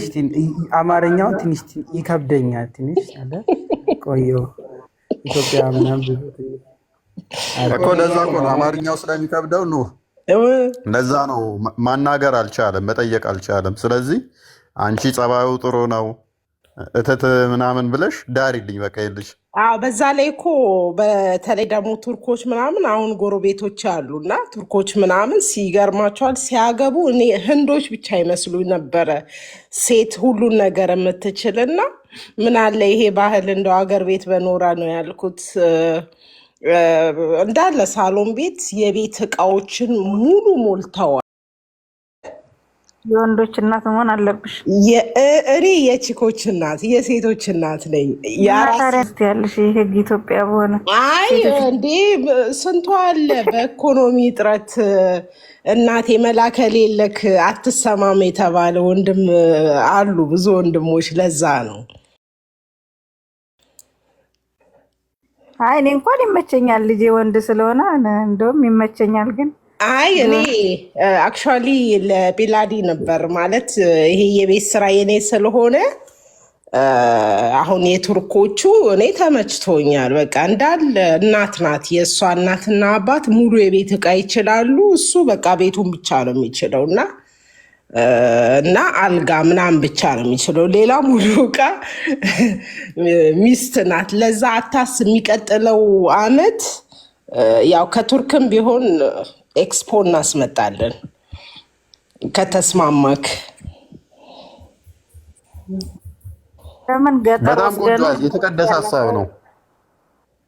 ትንሽ አማርኛው ትንሽ ይከብደኛል። ትንሽ አለ ቆየው ኢትዮጵያ ምናምን ብዙ እኮ ለዛ እኮ ነው አማርኛው ስለሚከብደው ነው። ለዛ ነው ማናገር አልቻለም፣ መጠየቅ አልቻለም። ስለዚህ አንቺ ጸባዩ ጥሩ ነው እትት ምናምን ብለሽ ዳሪልኝ በቃ ይልሽ። አዎ በዛ ላይ እኮ በተለይ ደግሞ ቱርኮች ምናምን አሁን ጎረቤቶች አሉ እና ቱርኮች ምናምን ሲገርማቸዋል ሲያገቡ እኔ ህንዶች ብቻ ይመስሉኝ ነበረ ሴት ሁሉን ነገር የምትችል እና ምን አለ ይሄ ባህል እንደው ሀገር ቤት በኖራ ነው ያልኩት። እንዳለ ሳሎን ቤት የቤት እቃዎችን ሙሉ ሞልተዋል። የወንዶች እናት መሆን አለብሽ። እኔ የቺኮች እናት የሴቶች እናት ነኝ። ያለሽ ህግ ኢትዮጵያ በሆነ አይ እንዴ ስንቷ አለ በኢኮኖሚ እጥረት እናቴ መላከ ሌለክ አትሰማም የተባለ ወንድም አሉ ብዙ ወንድሞች። ለዛ ነው አይ እኔ እንኳን ይመቸኛል ልጄ ወንድ ስለሆነ እንደውም ይመቸኛል ግን አይ እኔ አክቹዋሊ ለቢላዲ ነበር ማለት ይሄ የቤት ስራ የኔ ስለሆነ አሁን የቱርኮቹ እኔ ተመችቶኛል። በቃ እንዳለ እናት ናት የእሷ እናትና አባት ሙሉ የቤት እቃ ይችላሉ። እሱ በቃ ቤቱን ብቻ ነው የሚችለው እና አልጋ ምናምን ብቻ ነው የሚችለው። ሌላ ሙሉ እቃ ሚስት ናት። ለዛ አታስ የሚቀጥለው አመት ያው ከቱርክም ቢሆን ኤክስፖ እናስመጣለን ከተስማማክ። ለምን ገጠር በጣም ቆንጆ የተቀደሰ ሀሳብ ነው።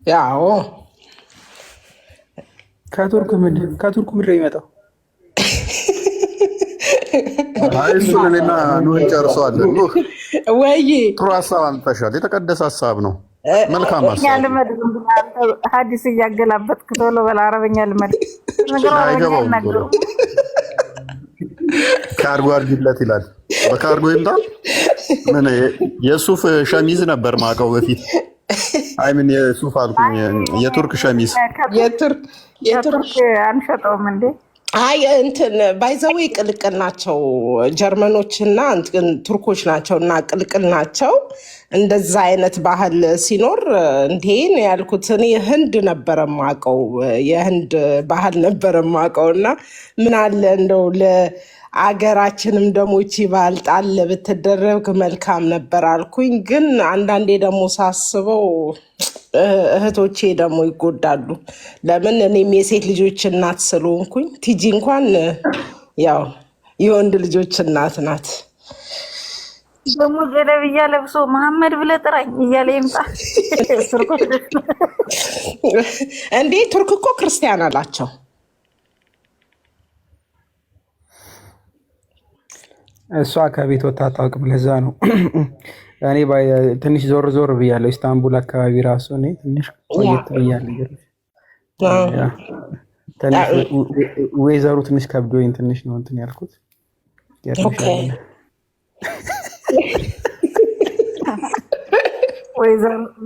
ያው ከቱርክ ምድር ይመጣው እሱን እኔና ኑን ጨርሰዋለን። ወይ ጥሩ ሀሳብ አምጥተሻል። የተቀደሰ ሀሳብ ነው። መልካም ሀሳብ። ሀዲስ እያገላበጥክ ቶሎ በል አረበኛ ልመድ። ካርጎ አድርጊለት ይላል። በካርጎ ይምጣ። ምን የሱፍ ሸሚዝ ነበር ማውቀው በፊት። አይ ምን የሱፍ አልኩኝ፣ የቱርክ ሸሚዝ። የቱርክ አንሸጠውም እንዴ? አይ እንትን ባይዘዌ ቅልቅል ናቸው ጀርመኖችና ቱርኮች ናቸው እና ቅልቅል ናቸው። እንደዛ አይነት ባህል ሲኖር እንዴ ነው ያልኩት። እኔ ህንድ ነበረ ማቀው የህንድ ባህል ነበረ ማቀው እና ምን አለ እንደው ለአገራችንም ደግሞ እቺ ባህል ጣል ብትደረግ መልካም ነበር አልኩኝ። ግን አንዳንዴ ደግሞ ሳስበው እህቶቼ ደግሞ ይጎዳሉ። ለምን እኔም የሴት ልጆች እናት ስለሆንኩኝ ቲጂ እንኳን ያው የወንድ ልጆች እናት ናት። ደግሞ ጀለብያ ለብሶ መሐመድ ብለህ ጥራኝ እያለ ይምጣ። እንዴ ቱርክ እኮ ክርስቲያን አላቸው። እሷ ከቤት ወጣ አታውቅም። ለዛ ነው እኔ ትንሽ ዞር ብያለሁ። ኢስታንቡል አካባቢ ራሱ እኔ ትንሽ ቆየት ብያለሁ። ወይዘሩ ትንሽ ከብዶኝ ትንሽ ነው እንትን ያልኩት።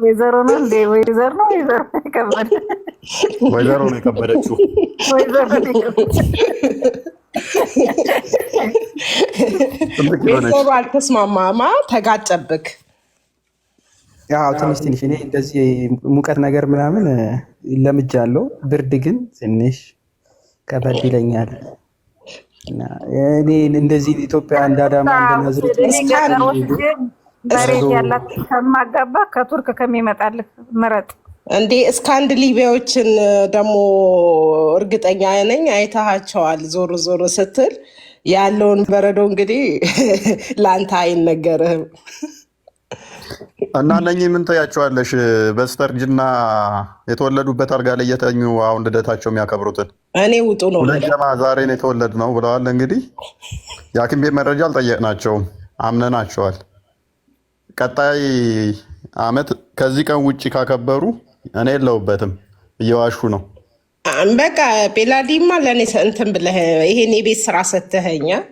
ወይዘሮ ነው እንዴ? ወይዘሮ ነው የከበደ ወይዘሮ ነው የከበደችው። ወይዘሮ አልተስማማማ ተጋጨብክ። ያው ትንሽ እኔ እንደዚህ ሙቀት ነገር ምናምን ለምጃለሁ። ብርድ ግን ትንሽ ከበድ ይለኛል። እኔ እንደዚህ ኢትዮጵያ እንዳዳማ እንደናዝሬት መሬት ያላት ከማጋባ ከቱርክ ከሚመጣልህ ምረጥ። እንዴ እስካንድ ሊቢያዎችን ደግሞ እርግጠኛ ነኝ አይታቸዋል። ዞር ስትል ያለውን በረዶ እንግዲህ ለአንተ አይነገርህም። እና እነኚህ ምን ትያቸዋለሽ? በስተርጅና የተወለዱበት አልጋ ላይ እየተኙ አሁን ልደታቸው የሚያከብሩትን እኔ ውጡ ነው ለጀማ ዛሬ ነው የተወለድ ነው ብለዋል። እንግዲህ የሐኪም ቤት መረጃ አልጠየቅናቸውም፣ አምነናቸዋል። ቀጣይ አመት ከዚህ ቀን ውጭ ካከበሩ እኔ የለሁበትም፣ እየዋሹ ነው። በቃ ቤላዲማ ለእኔ እንትን ብለህ ይሄን የቤት ስራ ሰተኸኛል።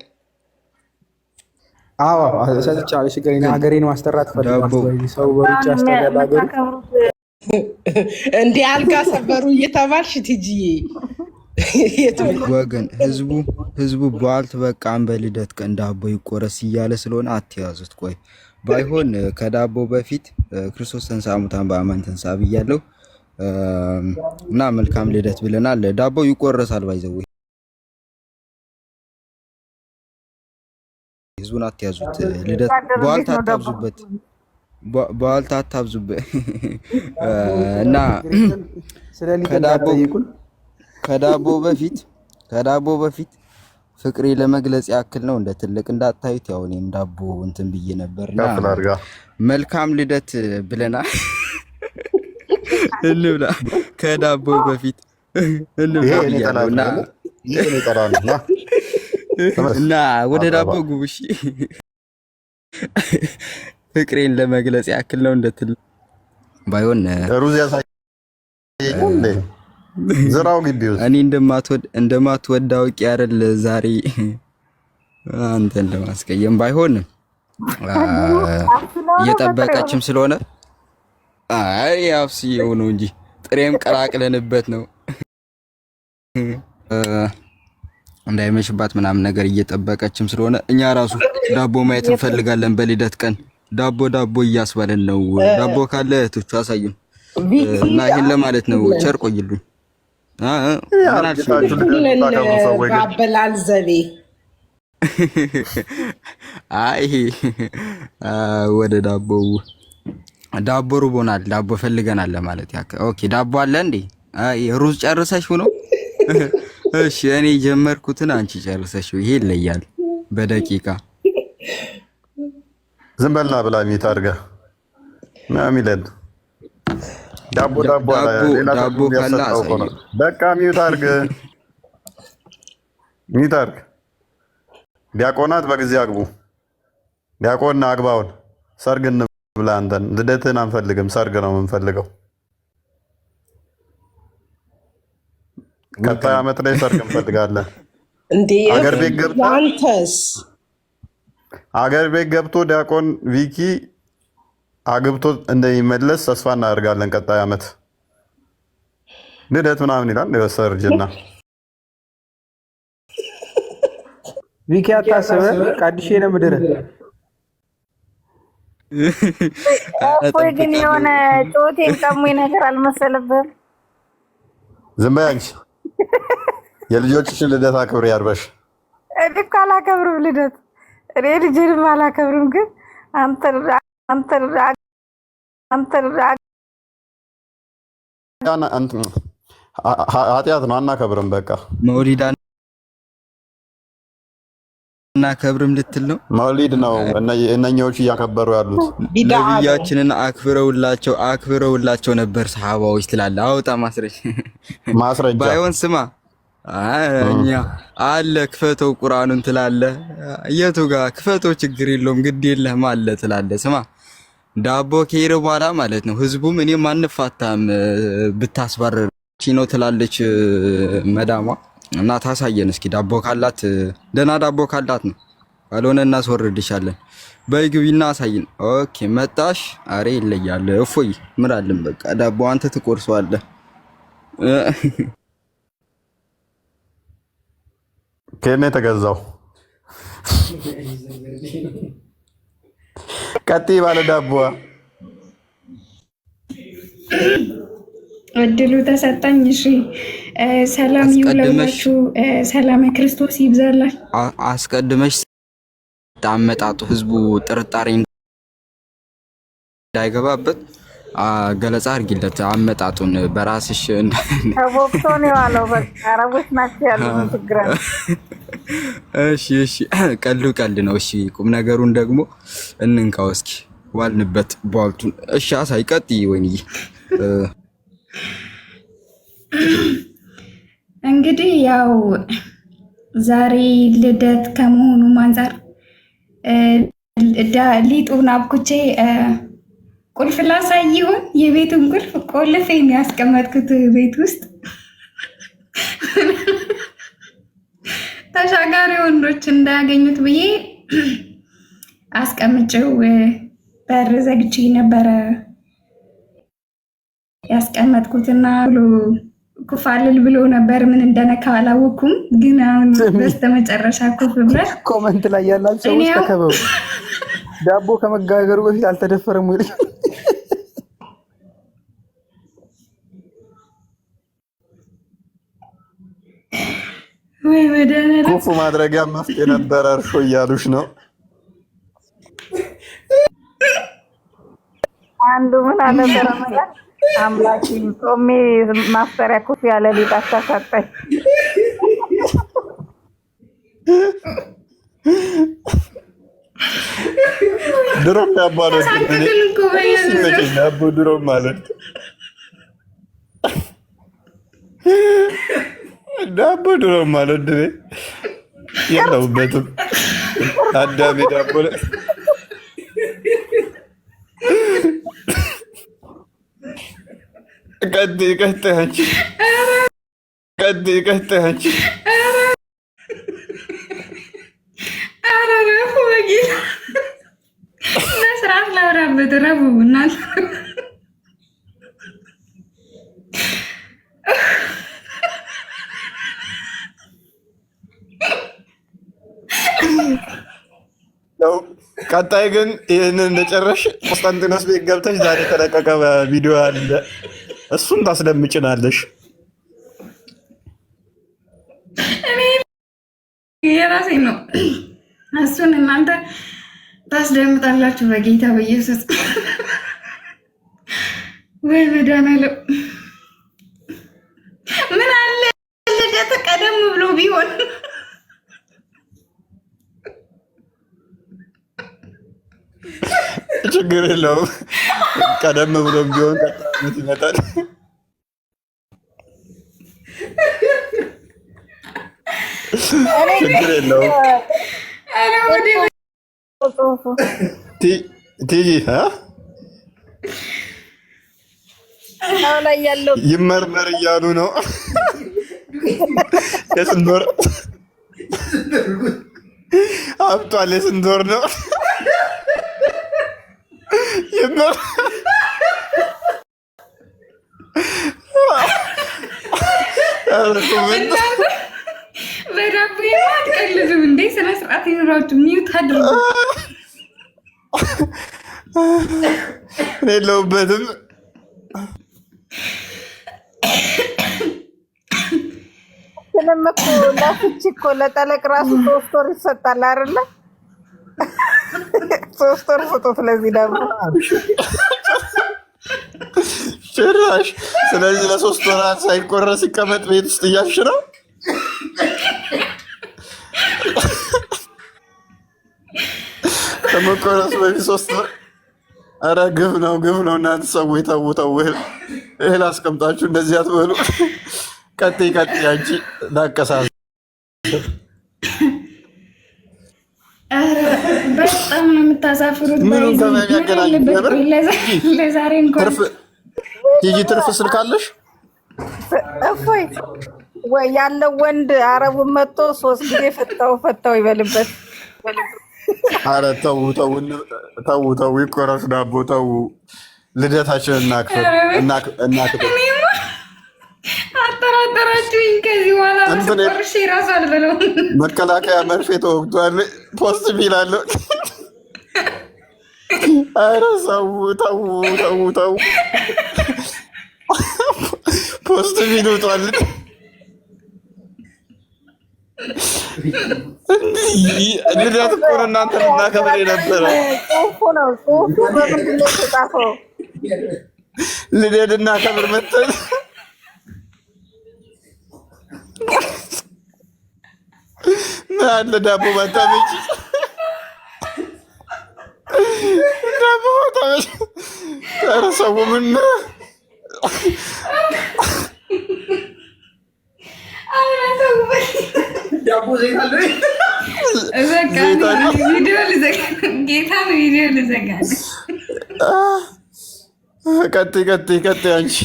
አዎ ሰጥቻለሁ። ችግር ሀገሬን ማስጠራት ፈልጋለሁ። ሰው በውጭ አስተዳደር እንዲህ አልጋ ሰበሩ እየተባልሽ ትጂዬ ወገን ህዝቡ በዓልት በቃም በልደት ቀን ዳቦ ይቆረስ እያለ ስለሆነ አትያዙት። ቆይ ባይሆን ከዳቦ በፊት ክርስቶስ ተንሥአ እሙታን በአማን ተንሥአ ብያለሁ እና መልካም ልደት ብለናል። ዳቦ ይቆረሳል። ባይዘው ህዝቡን አትያዙት። ልደት በዓልት አታብዙበት፣ በዓልት አታብዙበት እና ከዳቦ በፊት ፍቅሬ ለመግለጽ ያክል ነው። እንደ ትልቅ እንዳታዩት። ያው እኔም ዳቦ እንትን ብዬ ነበርና መልካም ልደት ብለናል። እንብላ ከዳቦ በፊት እንብላ እና ወደ ዳቦ ጉብሽ ፍቅሬን ለመግለጽ ያክል ነው። እንደ ትልቅ ባይሆን ሩዝ ያሳየኝ ዝራው ግቢ ውስጥ እኔ እንደማትወድ አውቄ አይደል ዛሬ አንተን ለማስቀየም ባይሆን እየጠበቀችም ስለሆነ አይ አፍሲው ነው እንጂ ጥሬም ቀላቅለንበት ነው እንዳይመሽባት ምናምን ነገር እየጠበቀችም ስለሆነ እኛ ራሱ ዳቦ ማየት እንፈልጋለን። በልደት ቀን ዳቦ እያስባለን ነው። ዳቦ ካለ እህቶቹ አሳዩን እና ይሄን ለማለት ነው። ቸር ቆይልኝ። አበላል ዘቤ አይ ወደ ዳቦ ሩቦናል። ዳቦ ፈልገናል ለማለት ያክል። ኦኬ ዳቦ አለ እንዴ? አይ ሩዝ ጨርሰሽ ነው? እሺ እኔ ጀመርኩትን አንቺ ጨርሰሽ። ይሄ ይለያል በደቂቃ ዝም በልና ብላ ሚት አድርጋ ማሚለን ዳቦ ካላ በቃ ሚት አድርግ። ዲያቆናት በጊዜ አግቡ። ዲያቆን አግባውን ሰርግ እንብላ። አንተን ልደትን አንፈልግም፣ ሰርግ ነው የምንፈልገው። ቀጣይ ዓመት ላይ ሰርግ እንፈልጋለን። እንዴ አገር ቤት ገብቶ ዲያቆን ቪኪ አግብቶ እንደሚመለስ ተስፋ እናደርጋለን። ቀጣይ ዓመት ልደት ምናምን ይላል የሰርጅና ቪኪ አታስበ ቃዲሼ ነው ምድር ቆይ ግን የሆነ ጮቴን ቀሙኝ ነገር አልመሰለብህም? ዝም በይ አንቺ። የልጆችሽን ልደት አክብሪ ያርበሽ። እኔ እኮ አላከብርም ልደት፣ እኔ ልጅንም አላከብርም። ግን አንተን ኃጢአት ነው፣ አናከብርም። በቃ መውሊዳን እናከብርም ልትል ነው? መውሊድ ነው እነኛዎቹ እያከበሩ ያሉት። ነብያችንን አክብረውላቸው ነበር ሰሃባዎች ትላለህ። አውጣ ማስረጃ ባይሆን ስማ እኛ አለ ክፈተው ቁርአኑን ትላለህ። የቱ ጋር ክፈተው? ችግር የለውም ግድ የለህም አለ ትላለህ። ስማ ዳቦ ከሄደ በኋላ ማለት ነው ህዝቡም እኔም አንፋታም ብታስባረር ነው ትላለች መዳሟ። እና ታሳየን እስኪ ዳቦ ካላት ደና ዳቦ ካላት ነው፣ ካልሆነ እናስወርድሻለን። በይ ግቢና አሳይን። ኦኬ መጣሽ። አሬ ይለያል። እፎይ ምራልን። በቃ ዳቦ አንተ ትቆርሰዋለህ። ከኔ ተገዛው ቀጥይ ባለ ዳቦ እድሉ ተሰጣኝ። እሺ ሰላም ይውላችሁ፣ ሰላም ክርስቶስ ይብዛላችሁ። አስቀድመሽ አመጣጡ ህዝቡ ጥርጣሬ እንዳይገባበት ገለጻ አድርጊለት። አመጣጡን በራስሽ ተቦክቶ ነው ያለው። በቃ አረቦች ናቸው ያሉት ችግር። እሺ ቀልድ ነው። እሺ ቁም ነገሩን ደግሞ እንንካው እስኪ ዋልንበት ቧልቱን። እሺ አሳይ ቀጥይ ወይንዬ። እንግዲህ ያው ዛሬ ልደት ከመሆኑ አንፃር ሊጡን አብኩቼ ቁልፍ ላሳይ ይሆን? የቤቱን ቁልፍ ቆልፌ ያስቀመጥኩት ቤት ውስጥ ተሻጋሪ ወንዶች እንዳያገኙት ብዬ አስቀምጬው በር ዘግቼ ነበረ ያስቀመጥኩትና ኩፋልል ብሎ ነበር። ምን እንደነካው አላወኩም፣ ግን አሁን በስተመጨረሻ ኩፍ ብሏል። ኮመንት ላይ ያላችሁ ሰዎች ተከበሩ። ዳቦ ከመጋገሩ በፊት አልተደፈረም ወይ? ወይ መድኃኒዓለም ኩፍ ማድረጊያ መፍትሄ ነበረ እርሾ እያሉሽ ነው። አንዱ ምን አለ በረመዳን አምላኪ ጾሜ ማፍጠሪያ ኩፍ ያለ ሊጥ አሳሳጠኝ። ድሮም ዳቦ አልወድም እኔ ዳቦ ድሮም ማለት ዳቦ ድሮም አልወድም የለሁበትም አዳሜ ዳቦ ላይ ቀጥይ አንቺ ኧረ ረፉ በጌታ በስርዓት ላውራበት ረፉ እናት ቀጣይ ግን ይህንን እንደጨረሽ ቆስጠንጢኖስ ቤት ገብተሽ ዛሬ የተለቀቀ ቪዲዮ አለ፣ እሱን ታስደምጭናለሽ። እኔ የራሴ ነው፣ እሱን እናንተ ታስደምጣላችሁ። በጌታ በኢየሱስ ወይ መድኃኒዓለም ምን አለ ልደት ቀደም ብሎ ቢሆን ችግር የለውም። ቀደም ብሎም ቢሆን ቀጣይነት ይመጣል። ችግር የለውም። ቲጂ ይመርመር እያሉ ነው። የስንት ወር አብጧል? የስንት ወር ነው? በዳቦ አትቀልድም እንዴ? ስነ ስርዓት ይኖራችሁ። ሚዩት አድርጉ። እኔ የለሁበትም። ምንም እኮ ለፍቺ እኮ ለጠለቅ ራሱ 3 ወር ይሰጣል አይደለ? 3 ወር ስጡት ለዚህ ደግሞ ጭራሽ። ስለዚህ ለ3 ወራት ሳይቆረስ ሲቀመጥ ቤት ውስጥ እያልሽ ነው? ከመቆረሱ በፊት 3 ወር። ኧረ ግፍ ነው እናንተ ሰዎች ተው። እህል አስቀምጣችሁ እንደዚህ አትበሉ። ቀጥይ አንቺ ዳቀሳል። በጣም ነው የምታሳፍሩት። ለዛሬ እንኳን ቲጂ ትርፍ ስልክ አለሽ? እፎይ ወይ ያለው ወንድ አረቡን መጥቶ 3 ጊዜ ፈታው ይበልበት። አረ ተው፣ ይቆረስ ዳቦ ተው። ልደታችንን እናክብር። አጠራጠራችሁኝ። ከዚህ በኋላ ቆርሼ እራሱ አልበለውም። መከላከያ መርፌ ተወግቷል። ፖስት ሚላለሁ። አረ ሰው ተው። ፖስት ሚሉቷል። ልደት እኮ ነው እናንተ ልናከብር የነበረው። ጽሁፉ በምንድን ነው የተጻፈው? ልደት እናከብር መተን ምን አለ ዳቦ ማጣበቂ ኧረ ሰው ምን ዳቦ ዘይት አለ። ቪዲዮ ልዘጋ። ቀጥይ አንቺ።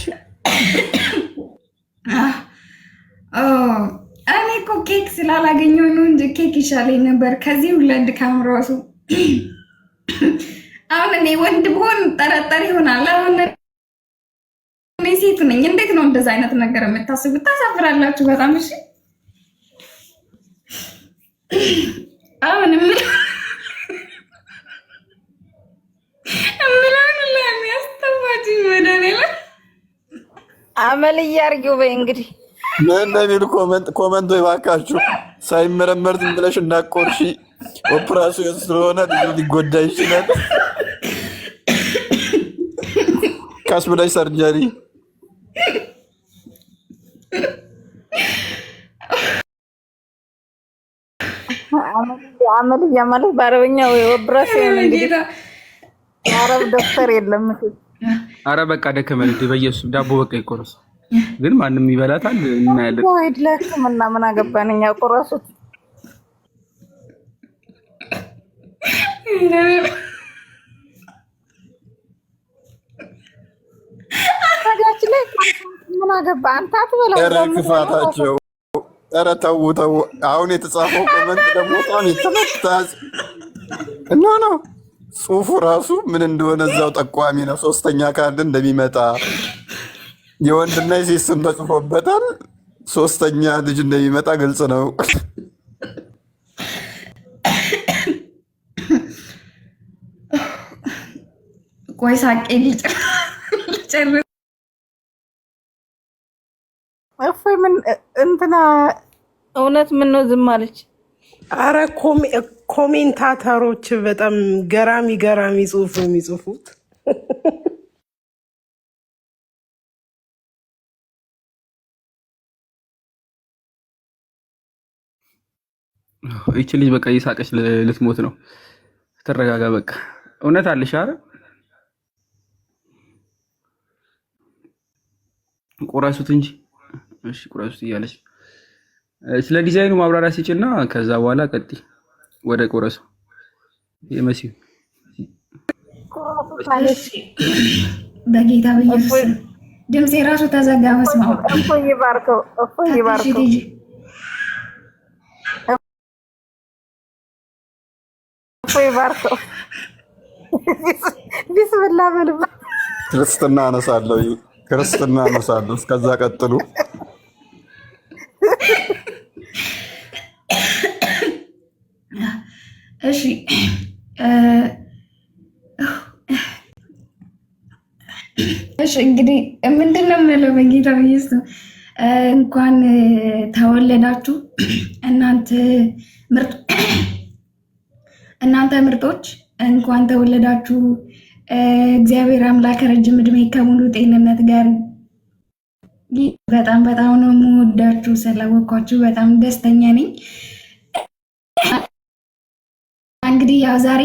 እኔ እኮ ኬክ ስላላገኘሁ ነው እንጂ ኬክ ይሻለኝ ነበር ከዚህ ሁሉ ድካም እራሱ። አሁን እኔ ወንድ ብሆን ጠረጠር ይሆናል። አሁን እኔ ሴት ነኝ። እንዴት ነው እንደዛ አይነት ነገር የምታስቡት? ታሳፍራላችሁ በጣም። እሺ አሁን አመል እያርጊው በይ እንግዲህ ምን እንደሚል ኮመንቶ ይባካችሁ። ሳይመረመር ዝም ብለሽ እንዳቆርሺ ኦፕራሲዮን ስለሆነ ልጁ ሊጎዳ ይችላል። ቀስ ብለሽ ሰርጀሪ አመልያ ማለት በአረበኛ ወይ ኦፕራሲዮን እንግዲህ አረብ ዶክተር የለም። አረ በቃ ደከመን በኢየሱስ ዳቦ በቃ ይቆረስ። ግን ማንም ይበላታል እናያለን። ወይ ለህክምና ምን አገባን እኛ ቆረሱት። ታጋች ላይ ምን አገባ አንተ አትበላው። ኧረ ክፋታቸው! ኧረ ተው ተው። አሁን የተጻፈው ኮመንት ደግሞ በጣም የተመታዝ ነው። ጽሁፉ ራሱ ምን እንደሆነ እዛው ጠቋሚ ነው። ሶስተኛ ካርድ እንደሚመጣ የወንድና የሴት ስም ተጽፎበታል። ሶስተኛ ልጅ እንደሚመጣ ግልጽ ነው። ቆይ ሳቄ ልጨርስ። እፎይ ምን እንትና እውነት ምን ነው ዝም አለች? አረ ኮሜንታተሮች በጣም ገራሚ ጽሁፍ ነው የሚጽፉት። ይቺ ልጅ በቃ እየሳቀች ልትሞት ነው። ተረጋጋ በቃ። እውነት አለሽ? አረ ቁረሱት እንጂ እሺ፣ ቁረሱት እያለች ስለ ዲዛይኑ ማብራሪያ ሲጭና ከዛ በኋላ ቀጥይ ወደ ቁረሱ የመሲው በጌታ በኢየሱስ ድምጼ ራሱ ተዘጋ። መስማው እፎይ ይባርከው፣ እፎይ ይባርከው። እፎይ ይባርከው። ቢስሚላ በልባ ክርስትና አነሳለሁ። እስከዛ ቀጥሉ። እሺ እንግዲህ ምንድነው የምለው በጌታ በኢየሱስ እንኳን ተወለዳችሁ እናንተ ምርጦች እንኳን ተወለዳችሁ። እግዚአብሔር አምላክ ረጅም እድሜ ከሙሉ ጤንነት ጋር በጣም ነው የምወዳችሁ። ስላወኳችሁ በጣም ደስተኛ ነኝ። እንግዲህ ያው ዛሬ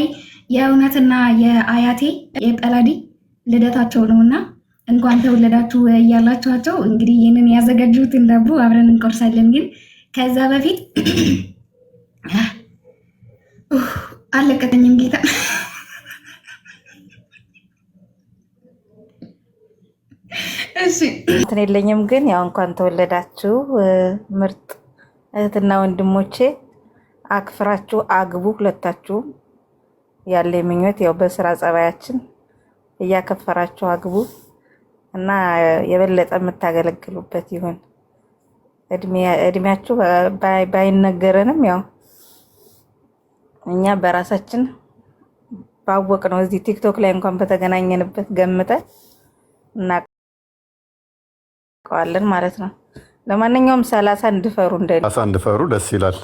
የእውነትና የአያቴ የጠላዲ ልደታቸው ነውና እንኳን ተወለዳችሁ እያላችኋቸው እንግዲህ ይህንን ያዘጋጁትን ዳቦ አብረን እንቆርሳለን። ግን ከዛ በፊት አለቀተኝም ጌታ እሺ እንትን የለኝም። ግን ያው እንኳን ተወለዳችሁ ምርጥ እህትና ወንድሞቼ፣ አክፍራችሁ አግቡ። ሁለታችሁም ያለ ምኞት ያው በስራ ጸባያችን እያከፈራችሁ አግቡ እና የበለጠ የምታገለግሉበት ይሁን። እድሜያችሁ ባይነገረንም ያው እኛ በራሳችን ባወቅ ነው እዚህ ቲክቶክ ላይ እንኳን በተገናኘንበት ገምተን እናውቀዋለን ማለት ነው። ለማንኛውም 30 እንድፈሩ እንድፈሩ ደስ ይላል።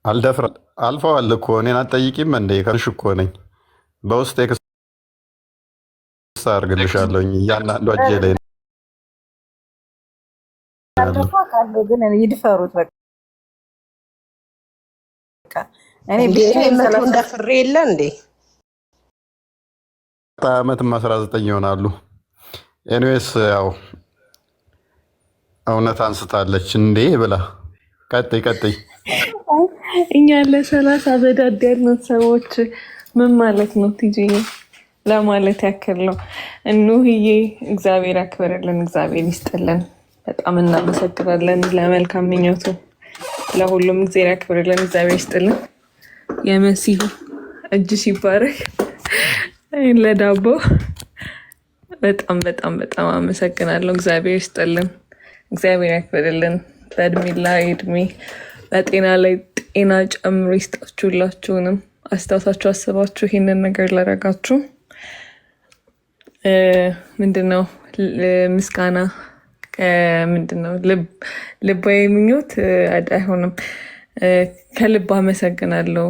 አልደፍራ አልፈዋል እኮ እኔን አትጠይቂም እንደ ከንሽ እኮ ነኝ። በውስጥ ክስ አድርግልሻለሁኝ እያንዳንዱ እጄ ላይ ግን ይድፈሩት በቃ። እኔ እንደፍሬ የለ እንዴ ዓመትም 19 ይሆናሉ። ኤኒዌይስ ያው እውነት አንስታለች እንዴ ብላ ቀጥይ እኛ ለ30 በዳድ ያልነው ሰዎች ምን ማለት ነው? ቲጂ ለማለት ያክል ነው። እኑህዬ እግዚአብሔር ያክብርልን፣ እግዚአብሔር ይስጥልን። በጣም እናመሰግናለን ለመልካም ምኞቱ። ለሁሉም እግዚአብሔር ያክብርልን፣ እግዚአብሔር ይስጥልን። የመሲሁ እጅ ሲባረክ ለዳቦ በጣም በጣም በጣም አመሰግናለሁ። እግዚአብሔር ይስጥልን፣ እግዚአብሔር ያክብርልን። በእድሜ ላይ እድሜ፣ በጤና ላይ ጤና ጨምሮ ይስጣችሁላችሁንም አስታውሳችሁ አስባችሁ ይሄንን ነገር ላደረጋችሁ ምንድነው ምስጋና ምንድነው ልባዊ ምኞት አይሆንም። ከልብ አመሰግናለሁ።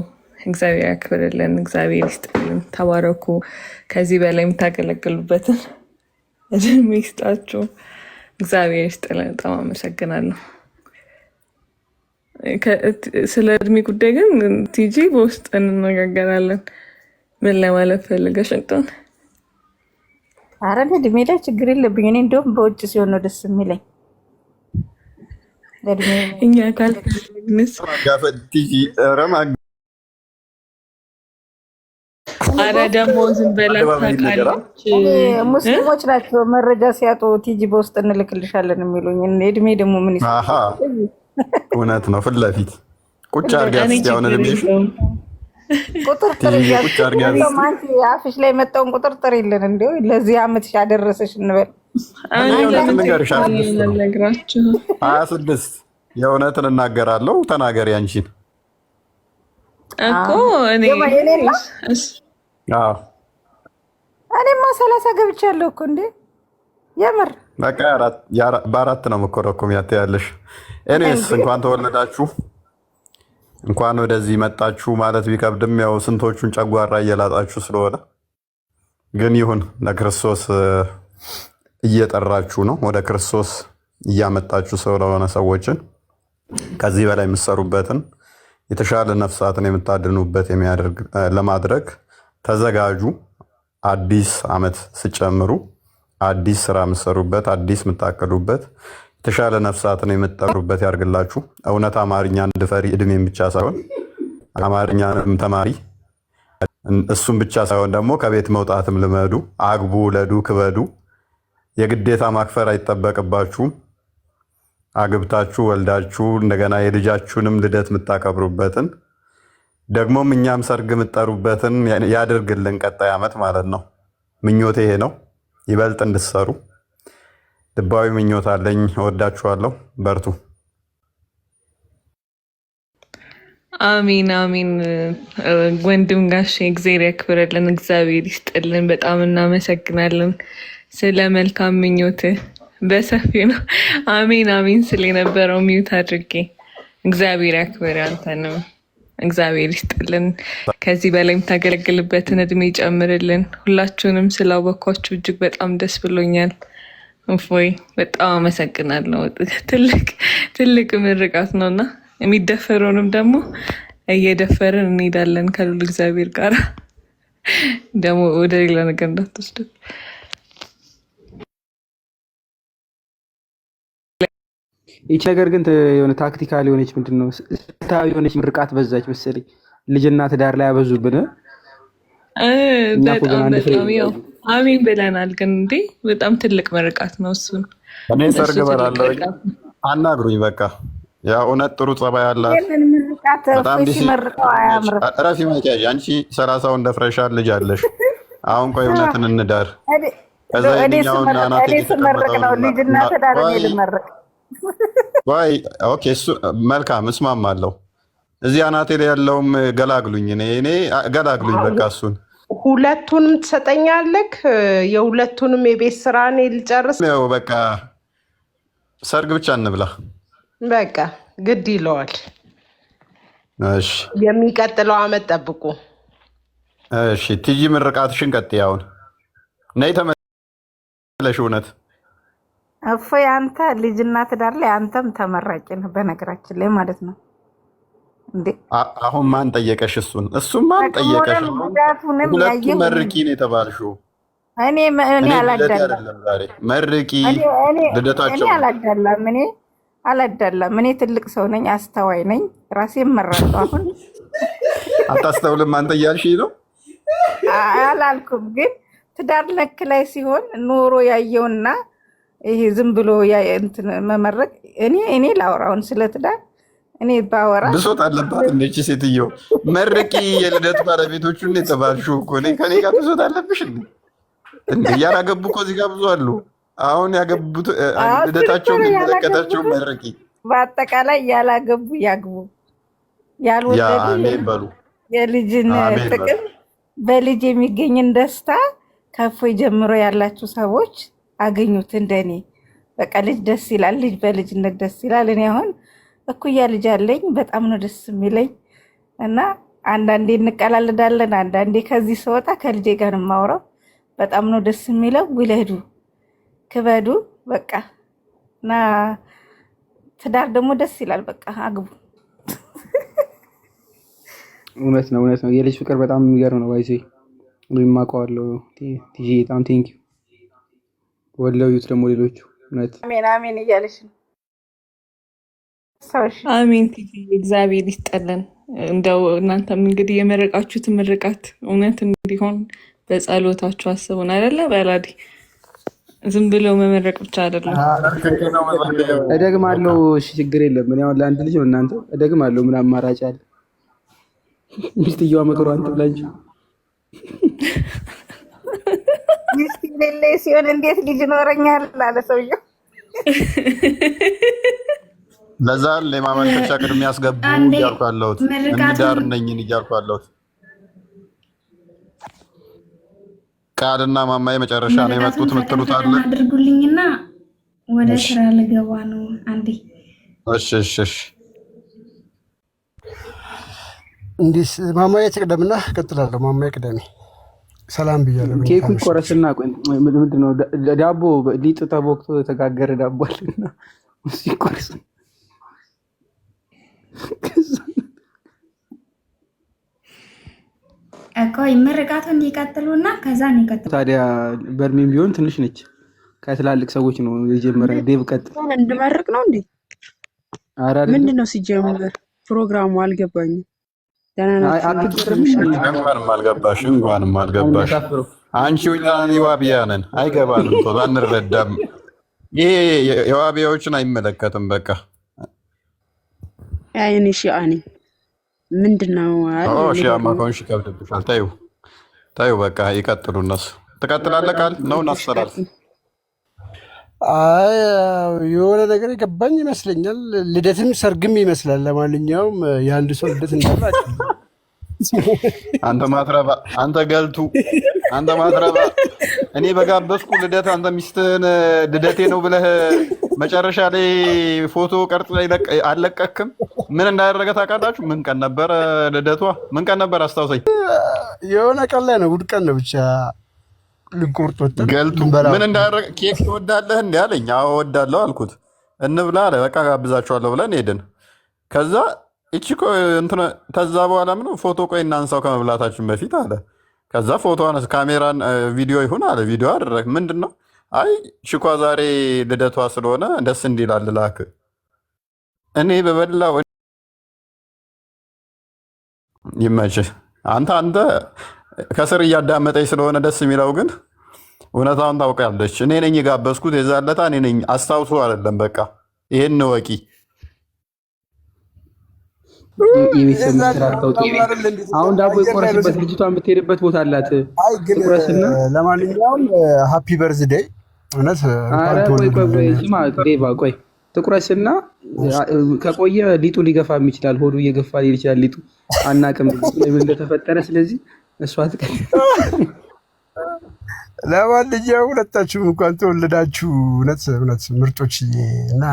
እግዚአብሔር ያክብርልን፣ እግዚአብሔር ይስጥልን። ተባረኩ። ከዚህ በላይ የምታገለግሉበትን እድሜ ይስጣችሁ። እግዚአብሔር ይስጥልን። በጣም አመሰግናለሁ። ስለ እድሜ ጉዳይ ግን ቲጂ በውስጥ እንነጋገራለን። ምን ለማለት ፈልገሽ እንትን? ኧረ እድሜ ላይ ችግር የለብኝ። እኔ እንደውም በውጭ ሲሆን ነው ደስ የሚለኝ። እኛ ካልፈለግንስ አረ ደግሞ ዝም በላት ታውቃለች። ሙስሊሞች ናቸው መረጃ ሲያጡ ቲጂ በውስጥ እንልክልሻለን የሚሉኝ። እድሜ ደግሞ ምን ይሰራል? እውነት ነው። ፊት ለፊት ቁጭ አድርጊያት እስኪ አሁን እድሜሽ ቁጥርጥር አፍሽ ላይ መጣውን ቁጥርጥር የለን እንዲሁ ለዚህ ዓመትሽ ያደረሰሽ እንበል። 26 የእውነትን እናገራለሁ። ተናገሪ አንቺን እኮ እኔማ 30 ገብቻለሁ እኮ እንዴ! የምር በቃ በአራት ነው የምኮረኩም ያለሽ። እኔስ እንኳን ተወለዳችሁ እንኳን ወደዚህ መጣችሁ ማለት ቢከብድም ያው ስንቶቹን ጨጓራ እየላጣችሁ ስለሆነ ግን ይሁን፣ ለክርስቶስ እየጠራችሁ ነው። ወደ ክርስቶስ እያመጣችሁ ስለሆነ ሰዎችን ከዚህ በላይ የምትሰሩበትን የተሻለ ነፍሳትን የምታድኑበት ለማድረግ ተዘጋጁ። አዲስ ዓመት ስጨምሩ አዲስ ስራ የምትሰሩበት፣ አዲስ የምታቀዱበት፣ የተሻለ ነፍሳትን የምትጠሩበት ያርግላችሁ። እውነት አማርኛ እንድፈሪ እድሜን ብቻ ሳይሆን አማርኛንም ተማሪ፣ እሱም ብቻ ሳይሆን ደግሞ ከቤት መውጣትም ልመዱ። አግቡ፣ ውለዱ፣ ክበዱ። የግዴታ ማክፈር አይጠበቅባችሁም። አግብታችሁ ወልዳችሁ እንደገና የልጃችሁንም ልደት የምታከብሩበትን ደግሞም እኛም ሰርግ የምትጠሩበትን ያድርግልን ቀጣይ ዓመት ማለት ነው። ምኞቴ ይሄ ነው። ይበልጥ እንድትሰሩ ልባዊ ምኞት አለኝ። እወዳችኋለሁ። በርቱ። አሚን አሚን። ወንድም ጋሼ እግዚአብሔር ያክብረልን፣ እግዚአብሔር ይስጥልን። በጣም እናመሰግናለን ስለ መልካም ምኞትህ። በሰፊው ነው አሚን አሚን ስለ የነበረው ሚዩት አድርጌ። እግዚአብሔር ያክብር፣ አንተንም እግዚአብሔር ይስጥልን። ከዚህ በላይ የምታገለግልበትን እድሜ ይጨምርልን። ሁላችሁንም ስላወኳችሁ እጅግ በጣም ደስ ብሎኛል። እፎይ በጣም አመሰግናለሁ። ትልቅ ምርቃት ነውና የሚደፈረውንም ደግሞ እየደፈርን እንሄዳለን ከሉል እግዚአብሔር ጋር። ደግሞ ወደ ሌላ ነገር እንዳትወስዱ። ይቺ ነገር ግን የሆነ ታክቲካል የሆነች ምንድነው ስልታዊ የሆነች ምርቃት በዛች መሰለኝ። ልጅና ትዳር ላይ ያበዙብን። በጣም ያው አሚን ብለናል። ግን እንዴ በጣም ትልቅ ምርቃት ነው እሱን። እኔ ሰርግ በላለሁ። አናግሩኝ በቃ። ያ እውነት ጥሩ ጸባይ አላት። በጣም ረፊ መኪያጅ አንቺ 30ውን ደፍረሻል፣ ልጅ አለሽ። አሁን ቆይ እውነትን እንዳር ከዛ የኛውን አናቴ ስመርቅ ነው ልጅና ትዳር ልመርቅ። ወይ ኦኬ፣ እሱ መልካም እስማማለሁ። እዚህ አናቴ ላይ ያለውም ገላግሉኝ፣ እኔ ገላግሉኝ በቃ። እሱን ሁለቱንም ትሰጠኛለህ? የሁለቱንም የቤት ስራ እኔ ልጨርስ። ያው በቃ ሰርግ ብቻ እንብላ በቃ ግድ ይለዋል። እሺ የሚቀጥለው አመት ጠብቁ። እሺ ቲጂ ምርቃትሽን ቀጥይ። አሁን ነይ ተመለሽ። እውነት እፎይ፣ አንተ ልጅና ትዳር ላይ አንተም ተመራቂ ነህ በነገራችን ላይ ማለት ነው እንዴ። አሁን ማን ጠየቀሽ? እሱም ማን ጠየቀሽ? ሁለቱ መርቂ ነው የተባልሽው። እኔ አላዳላም። መርቂ ልደታቸው አላዳላም። እኔ ትልቅ ሰው ነኝ፣ አስተዋይ ነኝ፣ ራሴ እመራለሁ። አሁን አታስተውልም አንተ እያልሽኝ ነው? አላልኩም፣ ግን ትዳር ነክ ላይ ሲሆን ኖሮ ያየውና ይሄ ዝም ብሎ እንትን መመረቅ እኔ ላውራውን ስለ ትዳር እኔ ባወራ ብሶት አለባት እንደቺ ሴትዮ። መርቂ የልደት ባለቤቶቹ እንደ ተባልሽው እኮ ከኔ ጋር ብሶት አለብሽ እንዴ? ያላገቡ እኮ እዚህ ጋር ብዙ አሉ። አሁን ያገቡት ልደታቸውን የሚመለከታቸው መረቂ በአጠቃላይ ያላገቡ ያግቡ፣ ያልወለዱ በሉ የልጅን ጥቅም በልጅ የሚገኝን ደስታ ከእፎይ ጀምሮ ያላችሁ ሰዎች አገኙት። እንደኔ በቃ ልጅ ደስ ይላል። ልጅ በልጅነት ደስ ይላል። እኔ አሁን እኩያ ልጅ አለኝ። በጣም ነው ደስ የሚለኝ እና አንዳንዴ እንቀላልዳለን። አንዳንዴ ከዚህ ስወጣ ከልጄ ጋር የማውራው በጣም ነው ደስ የሚለው። ውለዱ፣ ክበዱ በቃ እና ትዳር ደግሞ ደስ ይላል። በቃ አግቡ። እውነት ነው፣ እውነት ነው። የልጅ ፍቅር በጣም የሚገርም ነው። ባይዜ ወይም አውቀዋለሁ። ቲጂ በጣም ቴንኪው። ወለዩት ደግሞ ሌሎቹ። እውነት አሜን አሜን እያለሽ ነው። አሜን ቲጂ እግዚአብሔር ይስጠልን። እንደው እናንተም እንግዲህ የመረቃችሁት ምርቃት እውነት እንዲሆን በጸሎታችሁ አስቡን አይደለ? በላዲ ዝም ብለው መመረቅ ብቻ አይደለም። እደግማለሁ። እሺ ችግር የለም። እኔ አሁን ለአንድ ልጅ ነው እናንተ እደግማለሁ። ምን አማራጭ አለ? ሚስትየዋ መከሯን ትብላችሁ። ሚስት የሌለኝ ሲሆን እንዴት ልጅ ኖረኛል አለ ሰውየው። ለዛ ለማመልከቻ ቅድም ያስገቡ እያልኩ ያለሁት እንዳር ነኝን እያልኩ ያለሁት ቃልና ማማዬ መጨረሻ ነው የመጡት የምትሉት አለ። አድርጉልኝና ወደ ስራ ልገባ ነው። አንዴ እሺ እሺ እሺ። እንዲስ ማማዬ ትቅደምና እቀጥላለሁ። ማማዬ ቅደሚ። ሰላም ብያለሁ። ኬኩ ይቆረስና ቆይ ምንድን ነው ዳቦ ሊጥ ተቦክቶ የተጋገረ ዳቦ አለና እሱ ይቆረስ። ቆይ ምርቃቱን ይቀጥሉና ከዛ ነው ይቀጥሉ። ታዲያ በርሜም ቢሆን ትንሽ ነች። ከትላልቅ ሰዎች ነው የጀመረ። ዴቭ ቀጥል። እንድመርቅ ነው እንዴ? ምንድን ነው ሲጀምር ፕሮግራሙ አልገባኝም። እንኳንም አልገባሽ። አንቺ ወይኔ ዋቢያ ነን አይገባንም። ቶሎ አንረዳም። ይሄ የዋቢያዎችን አይመለከትም። በቃ አይኔ ሺአኒ ምንድነው? ሺአማ ከሆንሽ ይከብድብሻል። ታዩ በቃ ይቀጥሉ እነሱ። ትቀጥላለህ ቃል ነው እናስተላልፍ። የሆነ ነገር የገባኝ ይመስለኛል። ልደትም ሰርግም ይመስላል። ለማንኛውም የአንድ ሰው ልደት እንዳለ አንተ ማትረባ፣ አንተ ገልቱ፣ አንተ ማትረባ። እኔ በጋበዝኩ ልደት አንተ ሚስትህን ልደቴ ነው ብለህ መጨረሻ ላይ ፎቶ ቀርጽ ላይ አልለቀክም። ምን እንዳደረገ ታውቃላችሁ? ምን ቀን ነበረ ልደቷ? ምን ቀን ነበር አስታውሰኝ። የሆነ ቀን ላይ ነው፣ እሑድ ቀን ነው ብቻ ልንቆርጥ ወጣ። ገልቱ ምን እንዳደረገ ኬክ ትወዳለህ እንዲ አለኝ። አዎ እወዳለሁ አልኩት። እንብላ አለ። በቃ ጋብዛችኋለሁ ብለን ሄድን። ከዛ እቺ እንትን ተዛ በኋላ ምን ፎቶ ቆይ እናንሳው ከመብላታችን በፊት አለ። ከዛ ፎቶዋን ካሜራን ቪዲዮ ይሁን አለ። ቪዲዮ አደረግ። ምንድን ነው? አይ ሽኳ ዛሬ ልደቷ ስለሆነ ደስ እንዲላል ላክ። እኔ በበላው ይመችህ። አንተ ከስር እያዳመጠኝ ስለሆነ ደስ የሚለው ግን እውነታውን ታውቃለች። እኔ ነኝ የጋበዝኩት የዛለታ እኔ ነኝ። አስታውሱ አይደለም በቃ ይሄን ወቂ አሁን ዳቦ የቆረስበት ልጅቷ የምትሄድበት ቦታ አላት። ለማንኛውም ሃፒ በርዝዴይ። እውነት ቆይ ትቁረስና ከቆየ ሊጡ ሊገፋም ይችላል። ሆዱ እየገፋ ሊሄድ ይችላል። ሊጡ አናቅም እንደተፈጠረ። ስለዚህ እሷ ትቀር። ለማንኛውም ሁለታችሁም እንኳን ተወለዳችሁ። እውነት ምርጦች እና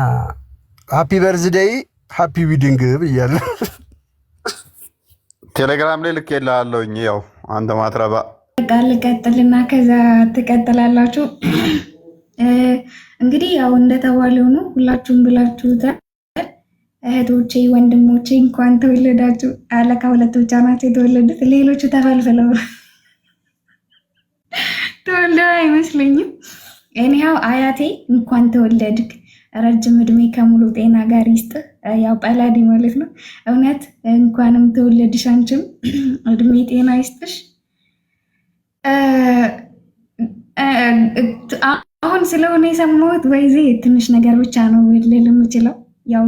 ሃፒ በርዝዴይ ሃፒ ዊዲንግ ብያለሁ። ቴሌግራም ላይ ልክ የላለሁኝ። ያው አንተ ማትረባ ቃል ቀጥልና ከዛ ትቀጥላላችሁ። እንግዲህ ያው እንደተባለው ነው። ሁላችሁም ብላችሁታል። እህቶቼ ወንድሞቼ እንኳን ተወለዳችሁ። አለቃ ሁለት ብቻ ናቸው የተወለዱት። ሌሎቹ ተፈልፍለው ተወልደው አይመስለኝም። እኔው አያቴ እንኳን ተወለድክ፣ ረጅም እድሜ ከሙሉ ጤና ጋር ይስጥ። ያው ጳላዲ ማለት ነው። እውነት እንኳንም ተወለድሽ፣ አንቺም እድሜ ጤና ይስጥሽ። አሁን ስለሆነ የሰማሁት ወይዜ ትንሽ ነገር ብቻ ነው ልል የምችለው። ያው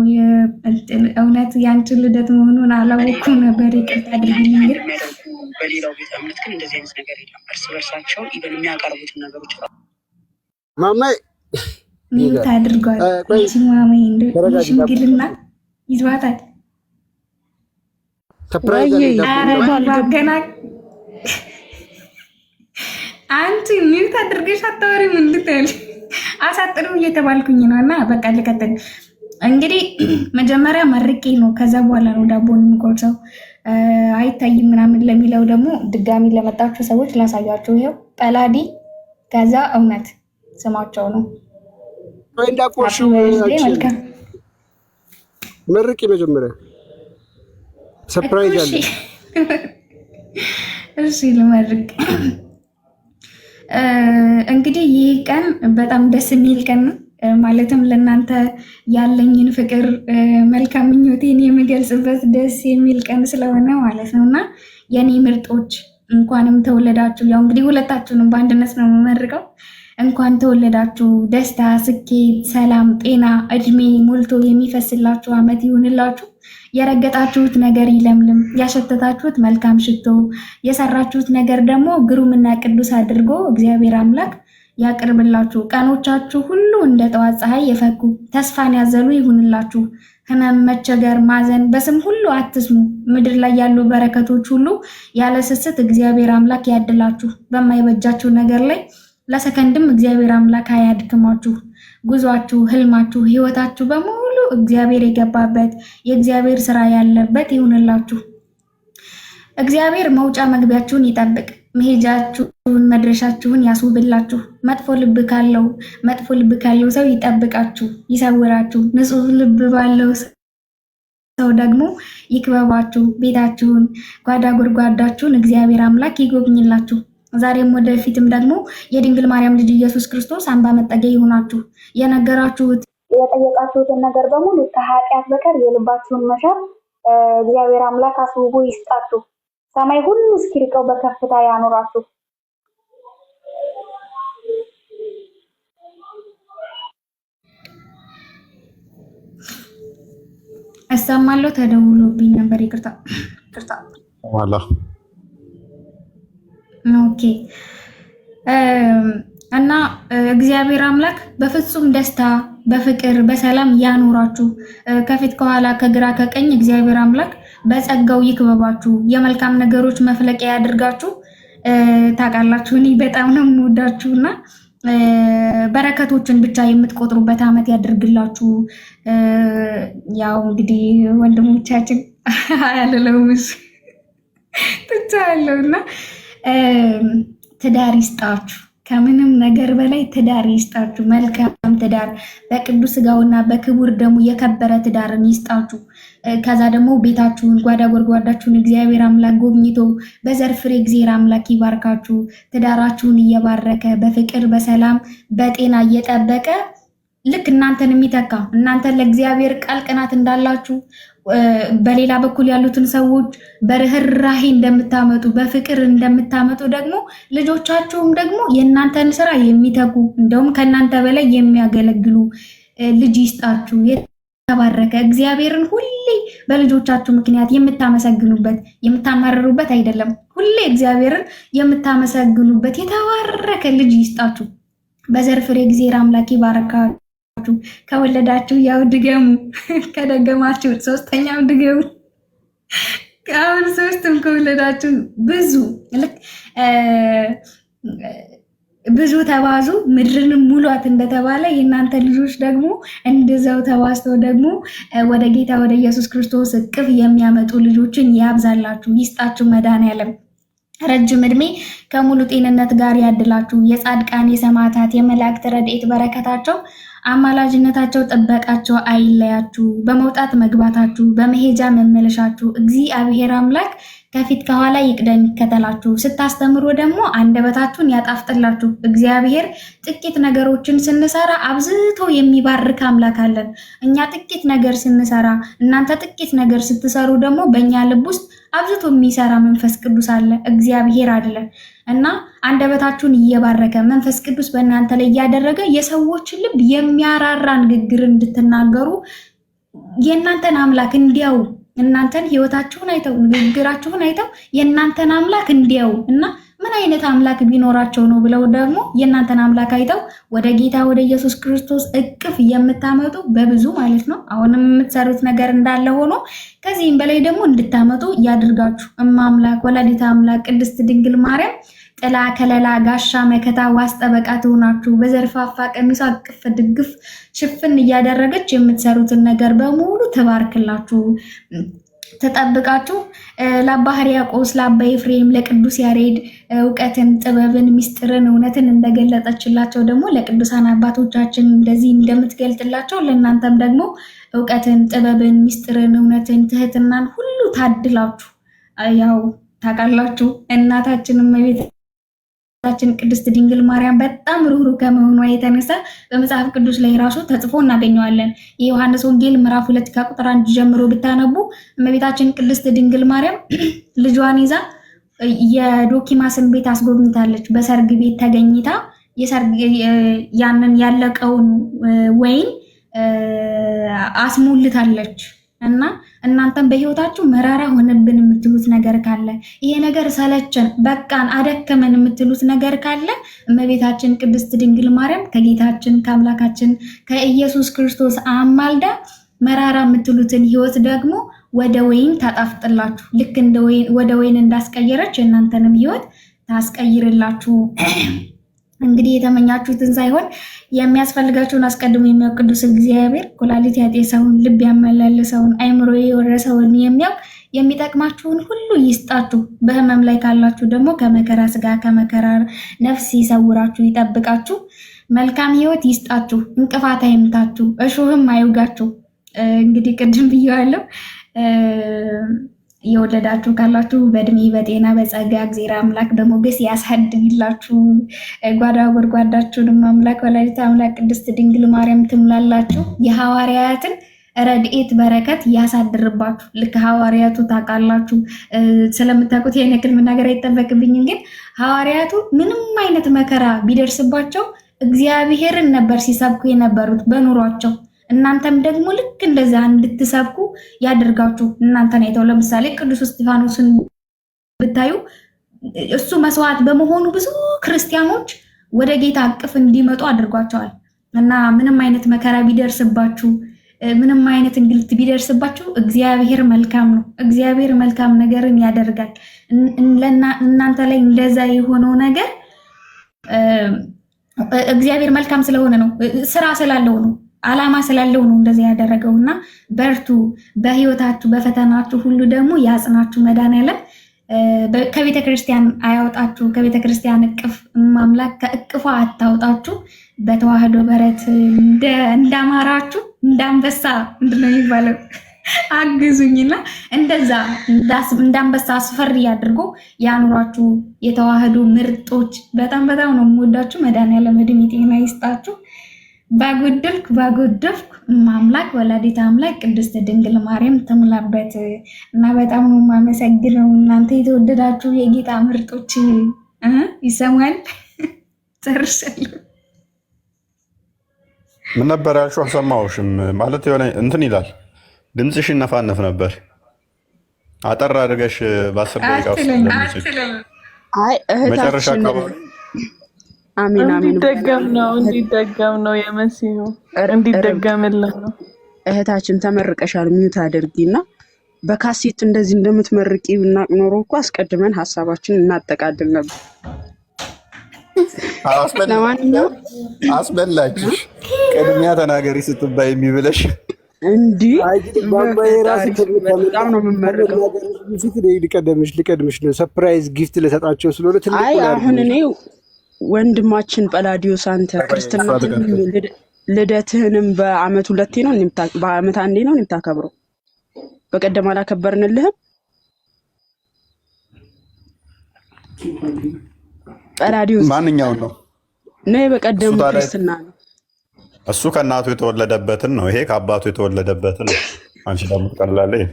እውነት የአንቺ ልደት መሆኑን አላወኩም ነበር። ይቅርታ አድርግልኝ። ግን በሌላው ቤተ እምነት ግን እንደዚህ አይነት ነገር የለም። እርስ በርሳቸው ኢቨን የሚያቀርቡትን ነገሮች ማማይ ሚዩት አድርጓል። ማማይ እንደ ሽምግልና ይዟታል። ገና አንቺ ሚዩት አድርገሽ አታወሪም እንድትል አሳጥሩ እየተባልኩኝ ነው። እና በቃ ልቀጥል እንግዲህ መጀመሪያ መርቄ ነው፣ ከዛ በኋላ ነው ዳቦን የምቆርሰው። አይታይም ምናምን ለሚለው ደግሞ ድጋሚ ለመጣችሁ ሰዎች ላሳያችሁ። ይኸው ጰላዲ ከዛ እውነት ስማቸው ነው። መልካም መርቄ መጀመሪያ ሰርፕራይዝ አለ። እሺ ልመርቅ። እንግዲህ ይህ ቀን በጣም ደስ የሚል ቀን ነው። ማለትም ለእናንተ ያለኝን ፍቅር መልካም ምኞቴን የምገልጽበት ደስ የሚል ቀን ስለሆነ ማለት ነው። እና የኔ ምርጦች እንኳንም ተወለዳችሁ። ያው እንግዲህ ሁለታችሁንም በአንድነት ነው የምመርቀው። እንኳን ተወለዳችሁ። ደስታ፣ ስኬት፣ ሰላም፣ ጤና፣ እድሜ ሞልቶ የሚፈስላችሁ ዓመት ይሁንላችሁ። የረገጣችሁት ነገር ይለምልም፣ ያሸተታችሁት መልካም ሽቶ፣ የሰራችሁት ነገር ደግሞ ግሩምና ቅዱስ አድርጎ እግዚአብሔር አምላክ ያቅርብላችሁ። ቀኖቻችሁ ሁሉ እንደ ጠዋት ፀሐይ የፈኩ ተስፋን ያዘሉ ይሁንላችሁ። ህመም፣ መቸገር፣ ማዘን በስም ሁሉ አትስሙ። ምድር ላይ ያሉ በረከቶች ሁሉ ያለ ስስት እግዚአብሔር አምላክ ያድላችሁ። በማይበጃችሁ ነገር ላይ ለሰከንድም እግዚአብሔር አምላክ አያድክማችሁ። ጉዟችሁ፣ ህልማችሁ፣ ህይወታችሁ በሙሉ እግዚአብሔር የገባበት የእግዚአብሔር ስራ ያለበት ይሁንላችሁ። እግዚአብሔር መውጫ መግቢያችሁን ይጠብቅ። መሄጃችሁን መድረሻችሁን ያስውብላችሁ። መጥፎ ልብ ካለው ሰው ይጠብቃችሁ፣ ይሰውራችሁ። ንጹህ ልብ ባለው ሰው ደግሞ ይክበባችሁ። ቤታችሁን፣ ጓዳ ጉድጓዳችሁን እግዚአብሔር አምላክ ይጎብኝላችሁ። ዛሬም ወደፊትም ደግሞ የድንግል ማርያም ልጅ ኢየሱስ ክርስቶስ አምባ መጠጊያ ይሆናችሁ። የጠየቃችሁትን ነገር በሙሉ ከኃጢአት በቀር የልባችሁን መሻት እግዚአብሔር አምላክ አስውቦ ይስጣችሁ። ሰማይ ሁሉ እስኪርቀው በከፍታ ያኖራችሁ። እሰማለሁ። ተደውሎብኝ ነበር፣ ይቅርታ። ኦኬ። እና እግዚአብሔር አምላክ በፍጹም ደስታ፣ በፍቅር፣ በሰላም ያኖራችሁ። ከፊት ከኋላ፣ ከግራ ከቀኝ እግዚአብሔር አምላክ በጸጋው ይክበባችሁ። የመልካም ነገሮች መፍለቂያ ያድርጋችሁ። ታውቃላችሁ እኔ በጣም ነው የምወዳችሁና በረከቶችን ብቻ የምትቆጥሩበት ዓመት ያድርግላችሁ። ያው እንግዲህ ወንድሞቻችን ያለለውስ ብቻ ያለውና ትዳር ይስጣችሁ። ከምንም ነገር በላይ ትዳር ይስጣችሁ። መልካም ትዳር በቅዱስ ሥጋውና በክቡር ደሙ የከበረ ትዳርን ይስጣችሁ። ከዛ ደግሞ ቤታችሁን፣ ጓዳ ጎድጓዳችሁን እግዚአብሔር አምላክ ጎብኝቶ በዘር ፍሬ እግዚአብሔር አምላክ ይባርካችሁ። ትዳራችሁን እየባረከ በፍቅር በሰላም በጤና እየጠበቀ ልክ እናንተን የሚተካ እናንተ ለእግዚአብሔር ቃል ቅናት እንዳላችሁ በሌላ በኩል ያሉትን ሰዎች በርህራሄ እንደምታመጡ በፍቅር እንደምታመጡ ደግሞ ልጆቻችሁም ደግሞ የእናንተን ስራ የሚተጉ እንደውም ከእናንተ በላይ የሚያገለግሉ ልጅ ይስጣችሁ። የተባረከ እግዚአብሔርን ሁሌ በልጆቻችሁ ምክንያት የምታመሰግኑበት የምታማርሩበት አይደለም፣ ሁሌ እግዚአብሔርን የምታመሰግኑበት የተባረከ ልጅ ይስጣችሁ። በዘር ፍሬ እግዚአብሔር አምላክ ይባርካችሁ። ከወለዳችሁ ያው ድገሙ፣ ከደገማችሁ ሶስተኛው ድገሙ። አሁን ሶስትም ከወለዳችሁ ብዙ ተባዙ ምድርንም ሙሏት እንደተባለ የእናንተ ልጆች ደግሞ እንደዛው ተባዝተው ደግሞ ወደ ጌታ ወደ ኢየሱስ ክርስቶስ እቅፍ የሚያመጡ ልጆችን ያብዛላችሁ፣ ይስጣችሁ። መድኃኔዓለም ረጅም ዕድሜ ከሙሉ ጤንነት ጋር ያድላችሁ። የጻድቃን የሰማዕታት የመላእክት ረድኤት በረከታቸው አማላጅነታቸው ጥበቃቸው አይለያችሁ። በመውጣት መግባታችሁ በመሄጃ መመለሻችሁ እግዚአብሔር አምላክ ከፊት ከኋላ ይቅደም ይከተላችሁ። ስታስተምሩ ደግሞ አንደበታችሁን ያጣፍጥላችሁ። እግዚአብሔር ጥቂት ነገሮችን ስንሰራ አብዝቶ የሚባርክ አምላክ አለን። እኛ ጥቂት ነገር ስንሰራ እናንተ ጥቂት ነገር ስትሰሩ ደግሞ በእኛ ልብ ውስጥ አብዝቶ የሚሰራ መንፈስ ቅዱስ አለ፣ እግዚአብሔር አለ እና አንደበታችሁን እየባረከ መንፈስ ቅዱስ በእናንተ ላይ እያደረገ የሰዎችን ልብ የሚያራራ ንግግር እንድትናገሩ የእናንተን አምላክ እንዲያው እናንተን ህይወታችሁን አይተው ንግግራችሁን አይተው የእናንተን አምላክ እንዲያው እና ምን አይነት አምላክ ቢኖራቸው ነው ብለው ደግሞ የእናንተን አምላክ አይተው ወደ ጌታ ወደ ኢየሱስ ክርስቶስ እቅፍ የምታመጡ በብዙ ማለት ነው። አሁንም የምትሰሩት ነገር እንዳለ ሆኖ ከዚህም በላይ ደግሞ እንድታመጡ ያድርጋችሁ። አምላክ ወላዲተ አምላክ ቅድስት ድንግል ማርያም ጥላ ከለላ ጋሻ መከታ ዋስ ጠበቃ ትሆናችሁ። በዘርፋፋ ቀሚሷ አቅፍ ድግፍ ሽፍን እያደረገች የምትሰሩትን ነገር በሙሉ ተባርክላችሁ ተጠብቃችሁ ለአባ ሕርያቆስ ለአባ ኤፍሬም ለቅዱስ ያሬድ እውቀትን ጥበብን ምስጢርን እውነትን እንደገለጠችላቸው ደግሞ ለቅዱሳን አባቶቻችን እንደዚህ እንደምትገልጥላቸው ለእናንተም ደግሞ እውቀትን ጥበብን ምስጢርን እውነትን ትህትናን ሁሉ ታድላችሁ። ያው ታውቃላችሁ እናታችን እመቤታችን ቅድስት ድንግል ማርያም በጣም ሩህሩህ ከመሆኗ የተነሳ በመጽሐፍ ቅዱስ ላይ ራሱ ተጽፎ እናገኘዋለን። የዮሐንስ ወንጌል ምዕራፍ 2 ከቁጥር 1 ጀምሮ ብታነቡ እመቤታችን ቅድስት ድንግል ማርያም ልጇን ይዛ የዶኪማስን ቤት አስጎብኝታለች። በሰርግ ቤት ተገኝታ ያንን ያለቀውን ወይን አስሞልታለች። እና እናንተም በህይወታችሁ መራራ ሆነብን የምትሉት ነገር ካለ ይሄ ነገር ሰለቸን በቃን አደከመን የምትሉት ነገር ካለ እመቤታችን ቅድስት ድንግል ማርያም ከጌታችን ከአምላካችን ከኢየሱስ ክርስቶስ አማልዳ መራራ የምትሉትን ህይወት ደግሞ ወደ ወይን ታጣፍጥላችሁ። ልክ ወደ ወይን እንዳስቀየረች የእናንተንም ህይወት ታስቀይርላችሁ። እንግዲህ የተመኛችሁትን ሳይሆን የሚያስፈልጋችሁን አስቀድሞ የሚያውቅ ቅዱስ እግዚአብሔር ኩላሊት ያጤሰውን ልብ ያመላለሰውን አይምሮ የወረሰውን የሚያውቅ የሚጠቅማችሁን ሁሉ ይስጣችሁ። በህመም ላይ ካላችሁ ደግሞ ከመከራ ስጋ ከመከራ ነፍስ ይሰውራችሁ ይጠብቃችሁ። መልካም ህይወት ይስጣችሁ። እንቅፋት አይምታችሁ፣ እሾህም አይውጋችሁ። እንግዲህ ቅድም ብዬዋለሁ። የወለዳችሁ ካላችሁ በእድሜ በጤና በጸጋ እግዚአብሔር አምላክ በሞገስ ያሳድግላችሁ። ጓዳ ጎድጓዳችሁንም አምላክ ወላዲተ አምላክ ቅድስት ድንግል ማርያም ትምላላችሁ። የሐዋርያትን ረድኤት በረከት ያሳድርባችሁ። ልክ ሐዋርያቱ ታውቃላችሁ፣ ስለምታውቁት ይሄን ያክል መናገር አይጠበቅብኝም። ግን ሐዋርያቱ ምንም አይነት መከራ ቢደርስባቸው እግዚአብሔርን ነበር ሲሰብኩ የነበሩት በኑሯቸው። እናንተም ደግሞ ልክ እንደዛ እንድትሰብኩ ያደርጋችሁ። እናንተን አይተው ለምሳሌ ቅዱስ እስጢፋኖስን ብታዩ እሱ መስዋዕት በመሆኑ ብዙ ክርስቲያኖች ወደ ጌታ እቅፍ እንዲመጡ አድርጓቸዋል። እና ምንም አይነት መከራ ቢደርስባችሁ፣ ምንም አይነት እንግልት ቢደርስባችሁ እግዚአብሔር መልካም ነው። እግዚአብሔር መልካም ነገርን ያደርጋል። እናንተ ላይ እንደዛ የሆነው ነገር እግዚአብሔር መልካም ስለሆነ ነው፣ ስራ ስላለው ነው፣ ዓላማ ስላለው ነው እንደዚህ ያደረገውና በርቱ። በህይወታችሁ በፈተናችሁ ሁሉ ደግሞ ያጽናችሁ። መድኃኔዓለም ከቤተ ክርስቲያን አያውጣችሁ። ከቤተ ክርስቲያን እቅፍ ማምላክ ከእቅፏ አታውጣችሁ። በተዋህዶ በረት እንዳማራችሁ እንዳንበሳ ምንድነው የሚባለው? አግዙኝና እንደዛ እንዳንበሳ አስፈሪ አድርጎ ያኑራችሁ። የተዋህዶ ምርጦች በጣም በጣም ነው የምወዳችሁ። መድኃኔዓለም ዕድሜ ጤና ይስጣችሁ። ባጎደፍኩ ማምላክ ወላዲተ አምላክ ቅድስት ድንግል ማርያም ትሙላበት እና በጣም ነው የማመሰግነው። እናንተ የተወደዳችሁ የጌታ ምርጦች ይሰማል። ጨርሻለሁ። ምን ነበር ያልሽው? አልሰማሁሽም። ማለት የሆነ እንትን ይላል ድምፅሽ ይነፋነፍ ነበር። አጠር አድርገሽ በ10 ደቂቃ ውስጥ መጨረሻ አካባቢ አሜን አሜን። እንዲደገም ነው የመሲሁ እንዲደገምልን ነው። እህታችን ተመርቀሻል። ሚዩት አድርጊና በካሴት እንደዚህ እንደምትመርቂ ብናቅ ኖሮ እኮ አስቀድመን ሀሳባችንን እናጠቃልል ነበር። ለማንኛውም አስበላችሁ ቅድሚያ ተናገሪ ስትባይ የሚብለሽ እንዲህ በጣም ነው የምመርቀው። ልቀድምሽ ነው ሰርፕራይዝ ጊፍት ለሰጣቸው ስለሆነ ትልቅ አሁን እኔ ወንድማችን ጳላዲዮስ አንተ ክርስትና ልደትህንም በአመት ሁለቴ ነው በአመት አንዴ ነው የምታከብረው? በቀደም አላከበርንልህም? ጳላዲዮስ ማንኛውን ነው? በቀደሙ ክርስትና ነው። እሱ ከእናቱ የተወለደበትን ነው። ይሄ ከአባቱ የተወለደበትን ነው። አንቺ ደግሞ ትቀላለህ።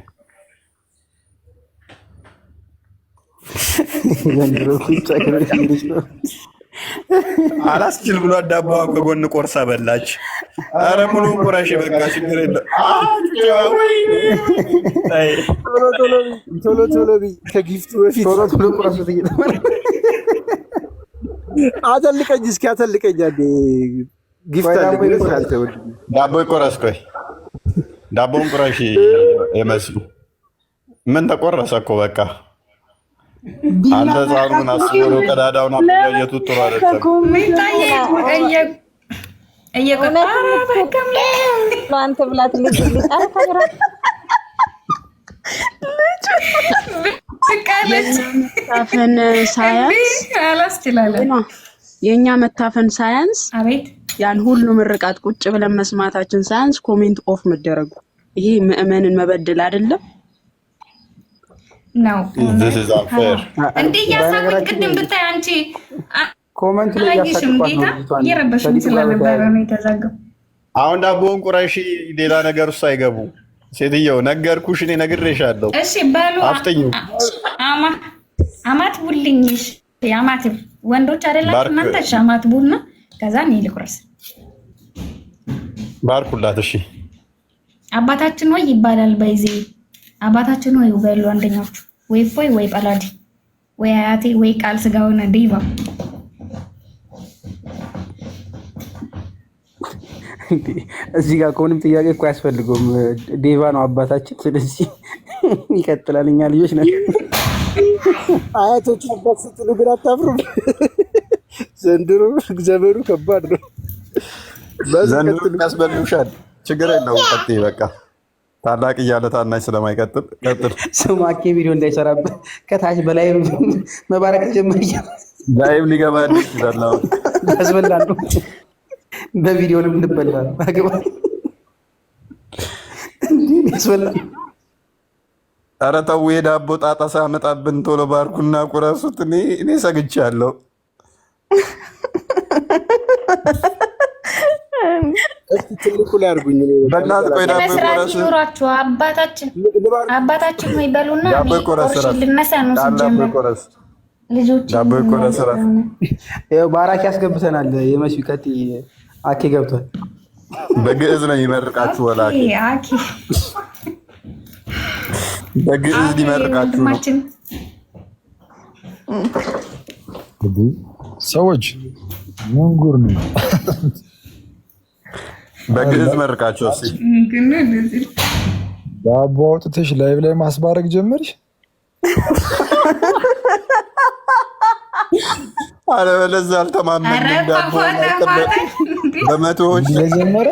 አላስችል ብሎ ዳቦዋ ከጎን ቆርሳ በላች። አረ ሙሉ ቁራሽ በቃ ችግር የለም። ቶሎ ከጊፍቱ በፊት ቶሎ ቁራሱት እየተባለ አተልቀኝ እስኪ አተልቀኝ። ጊፍት ዳቦ ይቆረስ። ቆይ ዳቦውን ቁራሽ የመስሉ ምን ተቆረሰ እኮ በቃ አንተ ዛሩን አስቦ ነው ቀዳዳውን አበጀቱ ጥሩ አይደለም። አንተ ብላት ልጅ መታፈን ሳያንስ የእኛ መታፈን ሳያንስ ያን ሁሉ ምርቃት ቁጭ ብለን መስማታችን ሳያንስ ኮሜንት ኦፍ መደረጉ ይሄ ምዕመንን መበደል አይደለም ነው። እንዴ ያሳቁኝ ቅድም ብታይ አንቺ ኮሜንት ላይ ያሳቁኝ እየረበሽኝ ስለነበረ ነው የተዛገው። አሁን ዳቦውን ቁራሽ ሌላ ነገር ውስጥ አይገቡ። ሴትየው ነገርኩሽ፣ እኔ ነግሬሻለሁ። እሺ በሉ አማት ቡልኝ። እሺ አማት ወንዶች አይደላችሁ እናንተ? እሺ አማት ቡልና ከዛ እኔ ልቁረስ። ባርኩላት። እሺ አባታችን ወይ ይባላል በይዜ አባታችን ወይ በሉ አንደኛችሁ ወይ ፎይ ወይ ጳላዲ ወይ አያቴ ወይ ቃል ስጋውና ዲቫ እዚህ ጋር ከሆነም ጥያቄ እኮ አያስፈልገውም። ዴቫ ነው አባታችን። ስለዚህ ይቀጥላል። እኛ ልጆች ነን። አያቶች አባት ስትሉ ግን አታፍሩም? ዘንድሮ ዘመኑ ከባድ ነው። ዘንድሮ ያስበሉሻል። ችግር የለውም። ቀጥይ በቃ ታላቅ እያለ ታናሽ ስለማይቀጥል ቀጥል። ስማኬ ቪዲዮ እንዳይሰራበት ከታች በላይ መባረክ ጀመር። ላይቭ ሊገባ ይችላል። ያስበላሉ። በቪዲዮ ልም እንበላለን። አገባ ያስበላል። ኧረ ተው የዳቦ ጣጣ ሳመጣብን ቶሎ ባርኩና ቁረሱት። እኔ ሰግቻለሁ። ትልቁ ላይ አድርጉኝ። በእናትህ ቆይ ዳቦ ቁረሱ። አባታችን ወይ በሉና ልነሳ ነው ሲጀምር ልጆች ዳቦ ይቆረስ። ባራኪ ያስገብተናል። የመሲ ቀጥ አኬ ገብቷል። በግዕዝ ነው ይመርቃችሁ። ወላኪ አኬ በግዕዝ ሊመርቃችሁ ነው። ሰዎች ምን ጉር ነው? በግዕዝ መርቃችሁ። እስኪ ዳቦ አውጥተሽ ላይቭ ላይ ማስባረክ ጀመርሽ? አለበለዚያ አልተማመንም። ዳቦ በመቶዎች ጀመረ።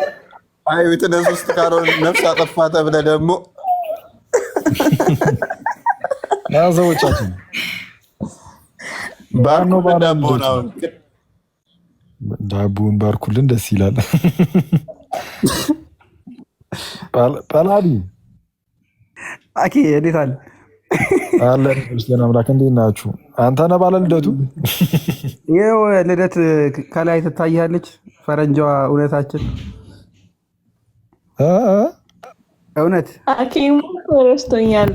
አይ ዊትነስ ውስጥ ካልሆነ ነፍስ አጠፋ ተብለህ ደግሞ ሰዎቻችን ዳቦውን ባርኩልን። ደስ ይላል። ጳላዲ አኬ እንዴት አለ? አለ ክርስቲያን አምላክ እንዴት ናችሁ? አንተ ነህ ባለ ልደቱ? ይኸው ልደት ከላይ ትታያለች። ፈረንጃዋ እውነታችን እውነት አኪሙ ረስቶኛል።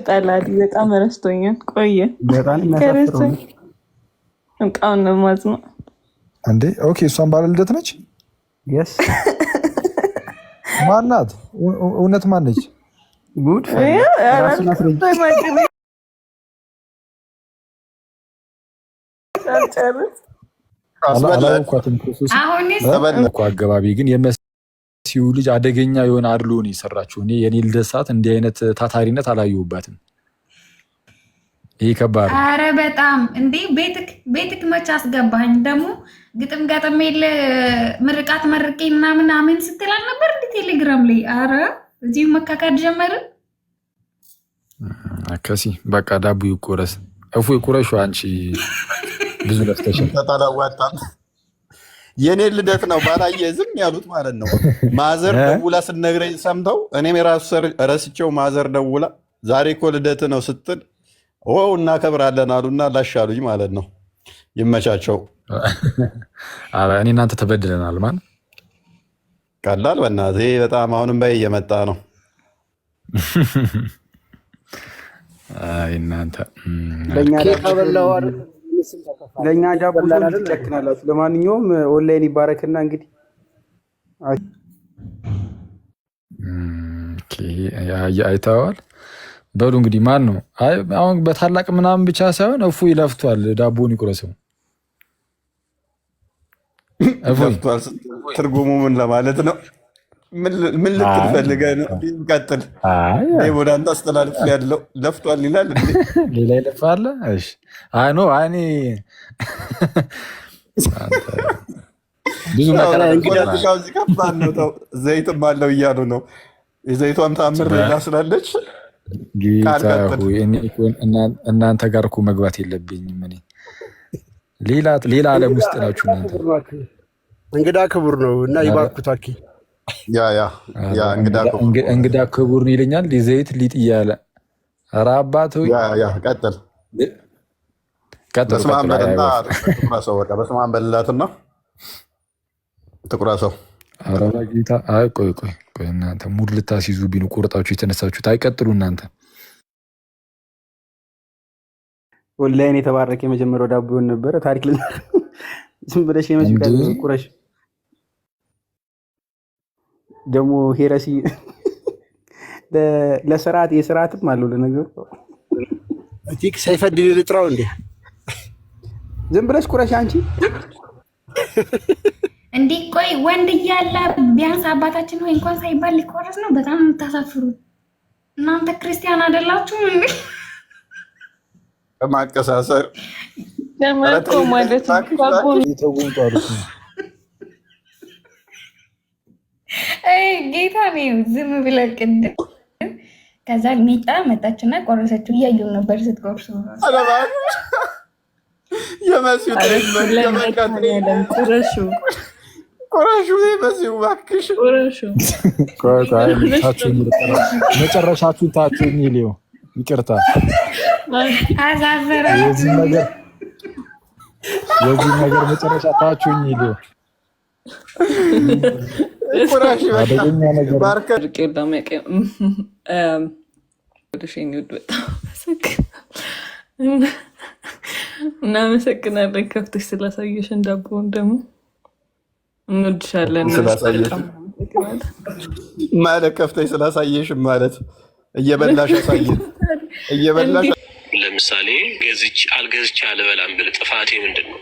ጳላዲ በጣም ረስቶኛል። ቆየ በጣም የሚያሳፍረው በጣም ነው የማዝነው። እንዴ ኦኬ፣ እሷን ባለ ልደት ነች? የስ ማናት? እውነት ማነች? ጉድ አገባቢ ግን የመሲሁ ልጅ አደገኛ የሆነ አድሎ ነው የሰራችው። እኔ የኔ ልደት ሰዓት እንዲህ አይነት ታታሪነት አላየሁባትም። ይህ ከባድ። አረ በጣም እንዴ! ቤትክ መች አስገባኝ? ደግሞ ግጥም ገጥም የለ ምርቃት መርቄ ምናምን አሜን ስትል አልነበር እንዴ ቴሌግራም ላይ? አረ እዚሁ መካካድ ጀመርን። ከሲ በቃ ዳቦ ይቆረስ። እፉ ይቁረሹ። አንቺ ብዙ ለፍተሻል። ተጣላዋጣም የኔ ልደት ነው ባላየ ዝም ያሉት ማለት ነው። ማዘር ደውላ ስነግረኝ ሰምተው እኔም የራሱ ረስቸው ማዘር ደውላ ዛሬ እኮ ልደት ነው ስትል እናከብራለን አሉና ላሻሉኝ ማለት ነው። ይመቻቸው። እኔ እናንተ ተበድለናል። ማን ቀላል በእናትህ በጣም አሁንም በይ እየመጣ ነው። እናንተ ለእኛ ዳቦ ትጨክናላችሁ። ለማንኛውም ኦንላይን ይባረክና እንግዲህ አይተዋል። በሉ እንግዲህ ማን ነው አሁን በታላቅ ምናምን ብቻ ሳይሆን እፉ ይለፍቷል። ዳቦን ይቁረሰው። ትርጉሙ ምን ለማለት ነው? ምን ልትል ፈልገህ ነው? ቀጥል። ወደ አንተ አስተላልፍ ያለው ለፍቷል ይላል። ሌላ ይለፋል። እሺ አይ ኖ አይኔ ብዙ ዘይትም አለው እያሉ ነው። የዘይቷም ታምር ሌላ ስላለች እናንተ ጋር እኮ መግባት የለብኝም እኔ ሌላ ዓለም ውስጥ ናችሁ እናንተ። እንግዳ ክቡር ነው እና ይባርኩታኪ እንግዳ ክቡር ነው ይለኛል። ዘይት ሊጥ እያለ ኧረ አባት ሆይ ቀጥል። በስመ አብ በልና በስመ አብ በልላትና ትቁረሰው። ኧረ በጌታ አይ ቆይ እናንተ ሙድ ልታስይዙብኝ ቆርጣችሁ የተነሳችሁት። አይቀጥሉ እናንተ። ኦንላይን የተባረከ የመጀመሪያው ዳቦን ነበረ ታሪክ ዝም ብለሽ የመጀመሪያው ቁረሽ ደግሞ ሄረሲ ለስርዓት የስርዓትም አለው ለነገሩ እቲክ ሳይፈድል ልጥራው እንዴ ዝም ብለሽ ቁረሽ አንቺ እንዴ። ቆይ ወንድ እያለ ቢያንስ አባታችን ሆይ እንኳን ሳይባል ሊቆረስ ነው። በጣም የምታሳፍሩት እናንተ ክርስቲያን አይደላችሁ እንዴ? ማቀሳሰር ለማቆ ማለት ጌታ ነው። ዝም ብለህ ቅድም ከዛ ሚጣ መጣችና ቆረሰችው። እያየሁ ነበር ስትቆርሱ። ቁረሹ የመሲው እባክሽ መጨረሻችሁን ታችሁኝ ሊዮ ይቅርታ የዚህ ነገር መጨረሻ ታችሁኝ ሊዮ እናመሰግናለን። ከፍተሽ ስላሳየሽን ዳቦውን ደግሞ እንወድሻለን ማለት ከፍተሽ ስላሳየሽን ማለት እየበላሽ አሳየን። እየበላሽ ለምሳሌ አልገዝቼ አልበላም ብል ጥፋቴ ምንድን ነው?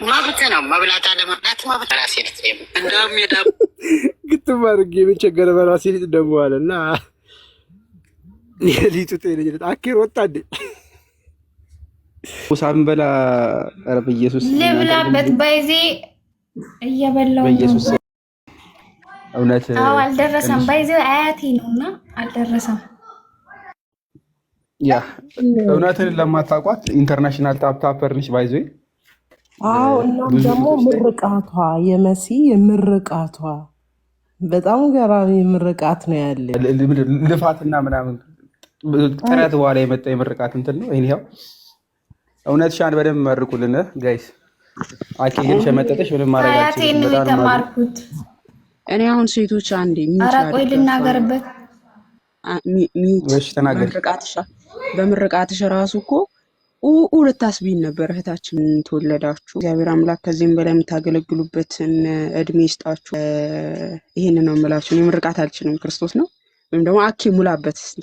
መብት ነው። መብላት አለመብላት መብት። ራሴ ልት እንደውም የዳቦ ግጥም አድርጌ የምቸገረ በራሴ ልት ደግሞ አለ እና የሊጡ ጤነኝነት አኬር ወጣ እንዴ ሙሳብን በላ ኧረ በኢየሱስ ልብላበት ባይዜ እየበላው በኢየሱስ እውነት አልደረሰም። ባይዜ አያቴ ነውና አልደረሰም። ያ እውነትን ለማታውቋት ኢንተርናሽናል ታፕታፐር ነች ባይዜ። አዎ እና ደግሞ ምርቃቷ የመሲ ምርቃቷ በጣም ገራሚ ምርቃት ነው ያለ። ልፋትና ምናምን ጥረት በኋላ የመጣ የምርቃት እንትን ነው። ይሄው እውነትሽን በደንብ መርቁልን ጋይስ። አኬን ሸመጠጠሽ ምንም ማረጋችሁ በጣም ተማርኩት። እኔ አሁን ሴቶች አንዴ ኧረ ቆይ ልናገርበት በምርቃትሽ ራሱ እኮ ልታስቢን ነበር። እህታችን ተወለዳችሁ። እግዚአብሔር አምላክ ከዚህም በላይ የምታገለግሉበትን እድሜ ይስጣችሁ። ይሄን ነው የምላችሁ። እኔ ምርቃት አልችልም። ክርስቶስ ነው ወይም ደግሞ አኬ ሙላበት እስቲ።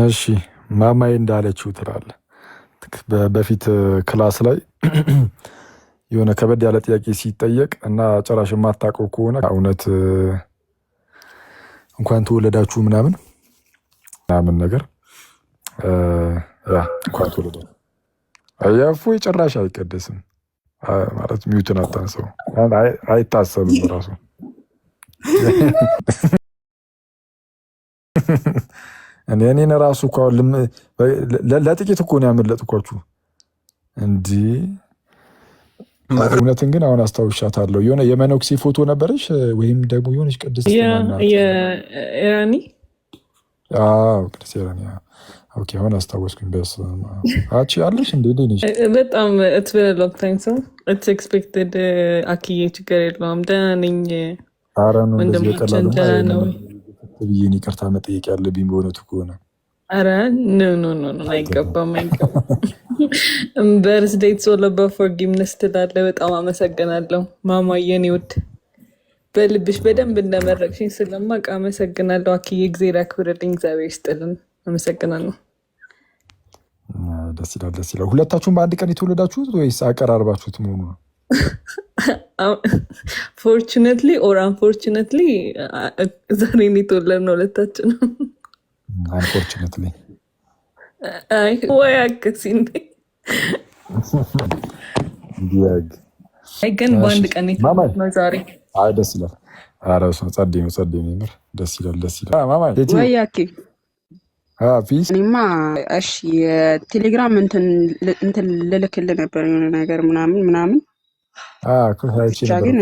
እሺ ማማዬ እንዳለችው ትላለህ። በፊት ክላስ ላይ የሆነ ከበድ ያለ ጥያቄ ሲጠየቅ እና ጭራሽ የማታውቀው ከሆነ እውነት እንኳን ተወለዳችሁ ምናምን ነገር እንኳን ተወለዳችሁ አያፉ ጭራሽ አይቀደስም ማለት ሚውትን አታንሰው አይታሰብም ራሱ እኔን ራሱ እኮ ለጥቂት እኮ ነው ያመለጥኳችሁ እንዲህ። እውነትን ግን አሁን አስታውሻታለሁ። የሆነ የመነኩሴ ፎቶ ነበረች ወይም ደግሞ የሆነች ቅድስት ኢራኒ ቅድስት ኢራኒ። ኦኬ አሁን አስታወስኩኝ። በስ አቺ አለሽ እንዴ ነሽ? በጣም it's been a long time so it's expected። አኪዬ ችግር የለውም ደህና ነኝ። ኧረ ነው እንደዚህ ቀላል ነው ብዬ ይቅርታ መጠየቅ ያለብኝ በእውነቱ ከሆነ ኧረ ኖ አይገባም። በርዝዴይ ሶለባ ፎርጊቭነስ ትላለህ። በጣም አመሰግናለሁ ማማዬ የኔ ውድ፣ በልብሽ በደንብ እንደመረቅሽኝ ስለማውቅ አመሰግናለሁ። አክዬ እግዜር ያክብርልኝ፣ እግዚአብሔር ይስጥልን። አመሰግናለሁ። ደስ ይላል፣ ደስ ይላል። ሁለታችሁም በአንድ ቀን የተወለዳችሁት ወይስ አቀራርባችሁት መሆኑ ነው? ፎርቹኔትሊ ኦር አንፎርቹኔትሊ ዛሬ የተወለድነው ሁለታችን ነው። አንፎርቹኔትሊ ወይ አክሲ ግን በአንድ ቀን የተወለድነው ዛሬ። ደስ ይላል። ኧረ ጸዴ ነው፣ ጸዴ ነው። የምር ደስ ይላል፣ ደስ ይላል። ማማ ወይ አኬ እኔማ እሺ የቴሌግራም እንትን ልልክልህ ነበር የሆነ ነገር ምናምን ግን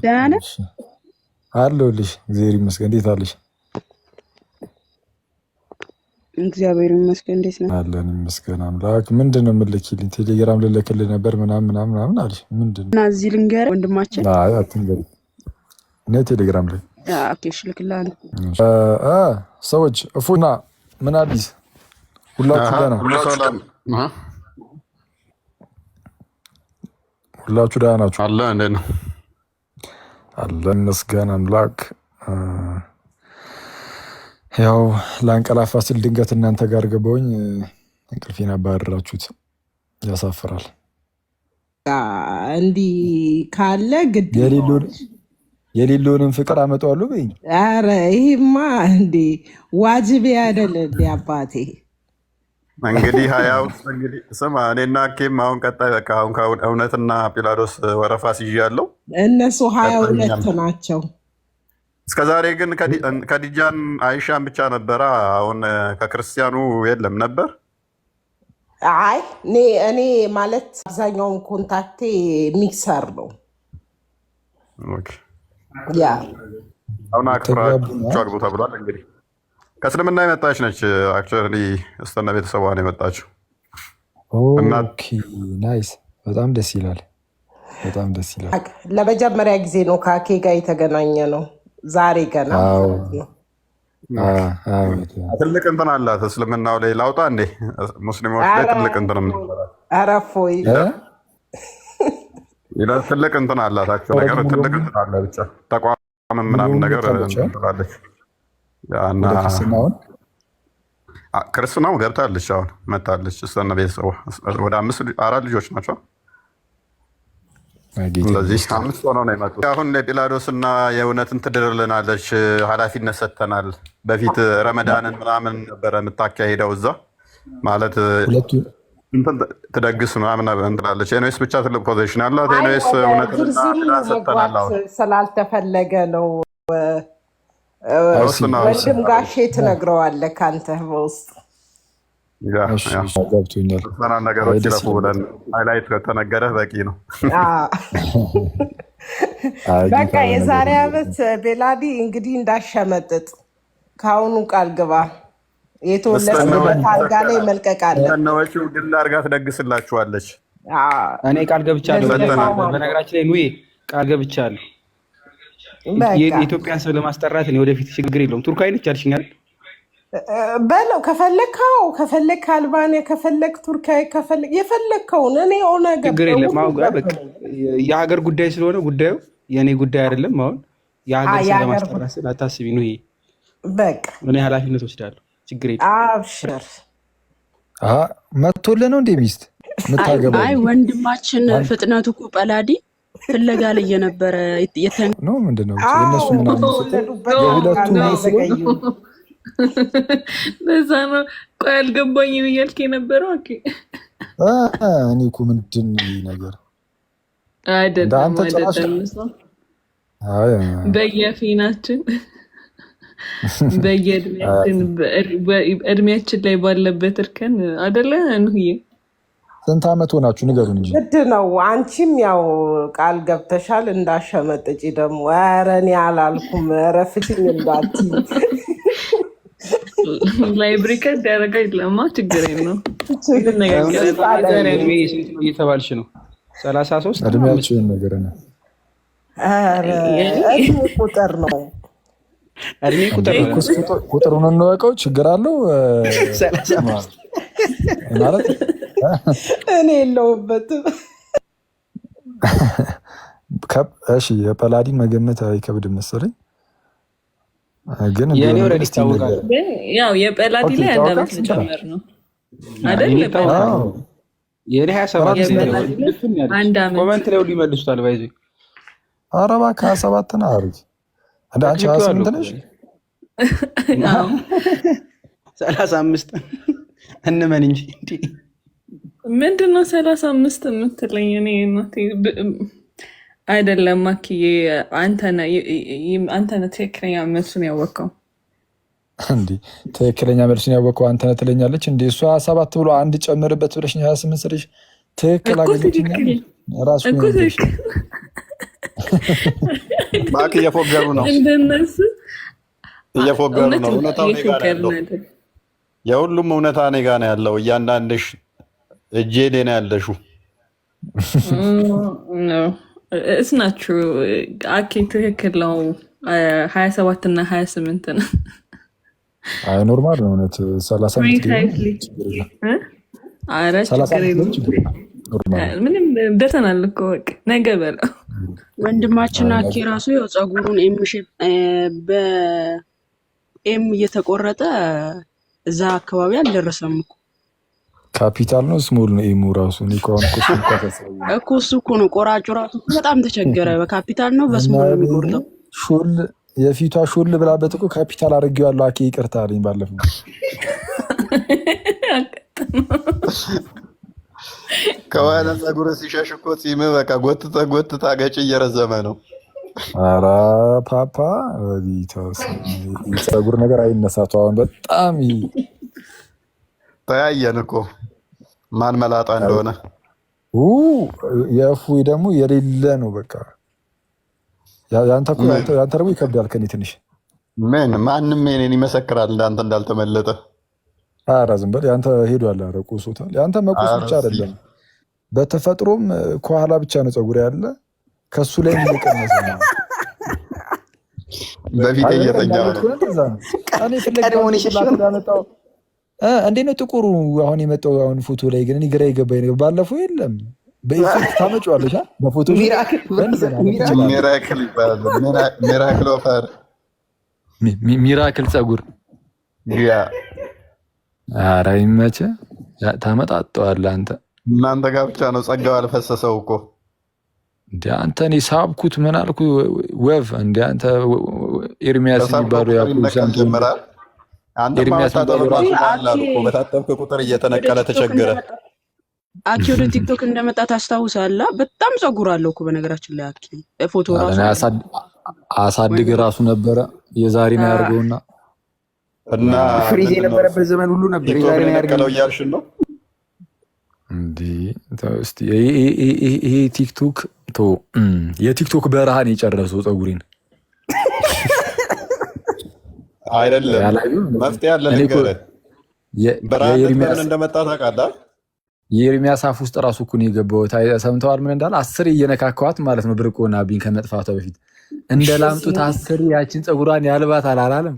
ደህና ነህ? አለሁልሽ። እግዚአብሔር ይመስገን። እንዴት አለሽ? እግዚአብሔር ይመስገን። እንዴት ነህ? አለን ይመስገን አምላክ። ምንድን ነው የምልክልኝ? ቴሌግራም ልልክልህ ነበር ምናምን አለሽ። ምንድን ነው? እና እዚህ ልንገርህ ወንድማችን። አትንገሪኝ። እኔ ቴሌግራም ላይ እሺ እልክልሃለሁ። ሰዎች እፎና ምን አዲስ? ሁላችሁ ደህና? ሁላችሁ ደህና ናችሁ? አለ እንዴት ነው? አለን ይመስገን አምላክ። ያው ላንቀላፋ ስል ድንገት እናንተ ጋር ገባሁኝ። እንቅልፌን አባረራችሁት። ያሳፍራል። እንዲህ ካለ ግድ የሌለውንም ፍቅር አመጣዋለሁ በይኝ። ኧረ ይሄማ እንዴ ዋጅቤ አይደለ እንዴ አባቴ። እንግዲህ ሀያው እንግዲህ ስማ፣ እኔና ኬም አሁን ቀጣይ በቃ አሁን እውነትና ጲላዶስ ወረፋ ሲያለው እነሱ 22 ናቸው። እስከዛሬ ግን ከዲጃን አይሻን ብቻ ነበረ። አሁን ከክርስቲያኑ የለም ነበር። አይ እኔ ማለት አብዛኛውን ኮንታክቴ ሚክሰር ነው። ያ አሁን አክብራችሁ አግቡ ተብሏል። እንግዲህ ከእስልምና የመጣች ነች። አክቹዋሊ እስተና ቤተሰቧን የመጣችው። ናይስ። በጣም ደስ ይላል፣ በጣም ደስ ይላል። ለመጀመሪያ ጊዜ ነው ከአኬ ጋር የተገናኘ ነው ዛሬ ገና። ትልቅ እንትን አላት እስልምናው ላይ ላውጣ እንዴ ሙስሊሞች ላይ ትልቅ እንትን አረፎይ ትልቅ እንትን አላታቸው ነገር ትልቅ እንትን አለ ብቻ ተቋም ምናምን ነገር ትላለች። ክርስትናው ገብታለች፣ አሁን መታለች። እስተና ቤተሰቧ ወደ 4 ልጆች ናቸው። ስለዚህ 5 ሆነው ነው የመጡት። አሁን ጲላዶስና የእውነትን ትድርልናለች፣ ኃላፊነት ሰጥተናል። በፊት ረመዳንን ምናምን ነበረ የምታካሂደው እዛ ማለት ትደግስ ምናምን እንትላለች። ኤንዌስ ብቻ ትልቅ ፖዚሽን አላት። ኤንዌስ እውነትና ሰጥተናል። አሁን ስላልተፈለገ ነው። ወንድም ጋሼ ትነግረዋለህ ከአንተ በውስጥ ገብቶኛል። ነገሮች ይለፉ ብለን ሃይላይት ከተነገረህ በቂ ነው። በቃ የዛሬ ዓመት ቤላዲ እንግዲህ እንዳሸመጥጥ ከአሁኑ ቃል ግባ። የተወለድበት አልጋ ላይ መልቀቅ አለ። ነዎቹ ድል አድርጋ ትደግስላችኋለች። እኔ ቃል ገብቻለሁ። በነገራችን ላይ ኑዬ ቃል ገብቻለሁ። የኢትዮጵያን ሰው ለማስጠራት እኔ ወደፊት ችግር የለውም። ቱርክ አይነች አልሽኛል በለው። ከፈለግ አልባንያ፣ ከፈለግ ቱርካይ፣ ከፈለግ የፈለግከውን እኔ ሆነ ችግር የለም። የሀገር ጉዳይ ስለሆነ ጉዳዩ የእኔ ጉዳይ አይደለም። አሁን የሀገር ሰው ለማስጠራት ስል አታስቢ ኑዬ። በቃ እኔ ኃላፊነት ወስዳለሁ። ችግር የለም። አብሽር። መቶልህ ነው እንደ ሚስት የምታገባው? አይ ወንድማችን ፍጥነቱ እኮ ጰላዲ ፍለጋ ላይ የነበረ ነው። ምንድን ነው የእነሱ ምናምን ስትል የሁለቱ በዛ ነው። ቆይ አልገባኝም እያልክ የነበረው እኔ እኮ ምንድን ነገር አይደለም በየፊናችን በየእድሜያችን እድሜያችን ላይ ባለበት እርከን አይደለ እንሁዬ። ስንት ዓመት ሆናችሁ ንገሩን እንጂ። ግድ ነው። አንቺም ያው ቃል ገብተሻል እንዳሸመጥጪ ደግሞ። ኧረ እኔ አላልኩም። ኧረ ፍትኝ እንዳትዪ ላይብሪ ከድ ያደረጋ የለማ ችግር ነው። እየተባልሽ ነው 33 እድሜያችን ነገር ነው። ቁጥር ነው። እድሜ ቁጥር ቁጥሩን እንወቀው። ችግር አለው ማለት እኔ የለሁበትም። እሺ የፐላዲን መገመት አይከብድም መሰለኝ፣ ግን የኔ ወረድ ይታወቃል። ያው የፐላዲ ላይ አንድ ዓመት መጨመር ነው አይደል? የኔ 27 አንድ ዓመት ኮመንት ላይ ሁሉ ይመልሱታል። ባይዚ ኧረ እባክህ 27 ነው አሪፍ። አንድ አንቺ 28 ነሽ? 35 እንመን እንጂ እንዴ ምንድን ነው 35 የምትለኝ? እኔ እናቴ አይደለም አክዬ፣ አንተ ነህ ትክክለኛ መልሱን ያወቀው። እንዴ ትክክለኛ መልሱን ያወቀው አንተ ነህ ትለኛለች እንዴ? እሷ 27 ብሎ አንድ ጨምርበት ብለሽ 28 ስልሽ ትክክል አገኘችኝ ራሱ ማክ እየፎገሩ ነው፣ እንደነሱ እየፎገሩ ነው። እውነታው እኔ ጋር ያለው የሁሉም እውነታ እኔ ጋር ነው ያለው። እያንዳንድሽ እጄ ላይ ነው ያለሽው። It's not true. አኬ ትክክል ነው። 27 እና 28 ነው። አይ ኖርማል ነው እውነት 30 ምንም ደተናል እኮ በቃ ነገ በለው። ወንድማችን አኬ ራሱ ያው ፀጉሩን በኤም እየተቆረጠ እዛ አካባቢ አልደረሰም እኮ። ካፒታል ነው ስሞል ነው ኤሙ ራሱ እኮ እሱ እኮ ነው ቆራጩ ራሱ በጣም ተቸገረ። በካፒታል ነው በስሞል ነው የሚቆርጠው። ሹል የፊቷ ሹል ብላበት እኮ ካፒታል አድርጌዋለሁ አኬ ይቅርታ አለኝ ባለፈው። ከኋላ ፀጉር ሲሸሽ እኮ ፂም በቃ ጎትታ ገጭ እየረዘመ ነው። ኧረ ፓፓ ፀጉር ነገር አይነሳቱ። አሁን በጣም ተያየን እኮ ማን መላጣ እንደሆነ። የእፉ ደግሞ የሌለ ነው በቃ። ያንተ ደግሞ ይከብዳል ከኔ ትንሽ። ምን ማንም የኔን ይመሰክራል እንዳንተ እንዳልተመለጠ። ኧረ ዝም በል ያንተ ሄዷል። ኧረ ቁሶታል። ያንተ መቁስ ብቻ አይደለም በተፈጥሮም ከኋላ ብቻ ነው ፀጉር ያለ፣ ከሱ ላይ እየቀነሰ ነው። በፊት እየተኛ ነው። እኔ ፍለጋውን ያመጣው እንዴት ነው ጥቁሩ አሁን የመጣው? አሁን ፎቶ ላይ ግን እኔ ግራ የገባኝ ነገር ባለፈው የለም በኢፌክት ታመጪዋለሽ በፎቶ ሚራክል ይባላል። ሚራክል ኦፈር ሚራክል ፀጉር ያ ኧረ ይመችህ። ታመጣጠዋለህ አንተ። እናንተ ጋር ብቻ ነው ጸጋው አልፈሰሰው እኮ እንደ አንተ እኔ ሳብኩት ምን አልኩ ወፍ እንደ አንተ ኤርሚያስ የሚባለው ጀምራል። አንተ በታጠብክ ቁጥር እየተነቀለ ተቸገረ። አኪ ወደ ቲክቶክ እንደመጣ ታስታውሳለህ? በጣም ፀጉር አለው እኮ በነገራችን ላይ አኪ ፎቶ ራሱ አሳድግ ራሱ ነበረ። የዛሬ ነው ያርገውና እና ፍሪዝ የነበረበት ዘመን ሁሉ ነበር። የዛሬ ነው ያርገው እያልሽ ነው እንዴ? እስቲ ይሄ ቲክቶክ የቲክቶክ በረሃን የጨረሰው ፀጉሬን አይደለም። መፍትሄ አለ ንገረን። በራን እንደመጣ ታውቃለህ? የኤርሚያስ አፍ ውስጥ ራሱ እኮ ነው የገባው። ሰምተዋል ምን እንዳለ? 10 እየነካከዋት ማለት ነው ብርቅ ሆናብኝ ከመጥፋቷ በፊት እንደ ላምጡት 10 ያችን ፀጉሯን ያልባት አላለም።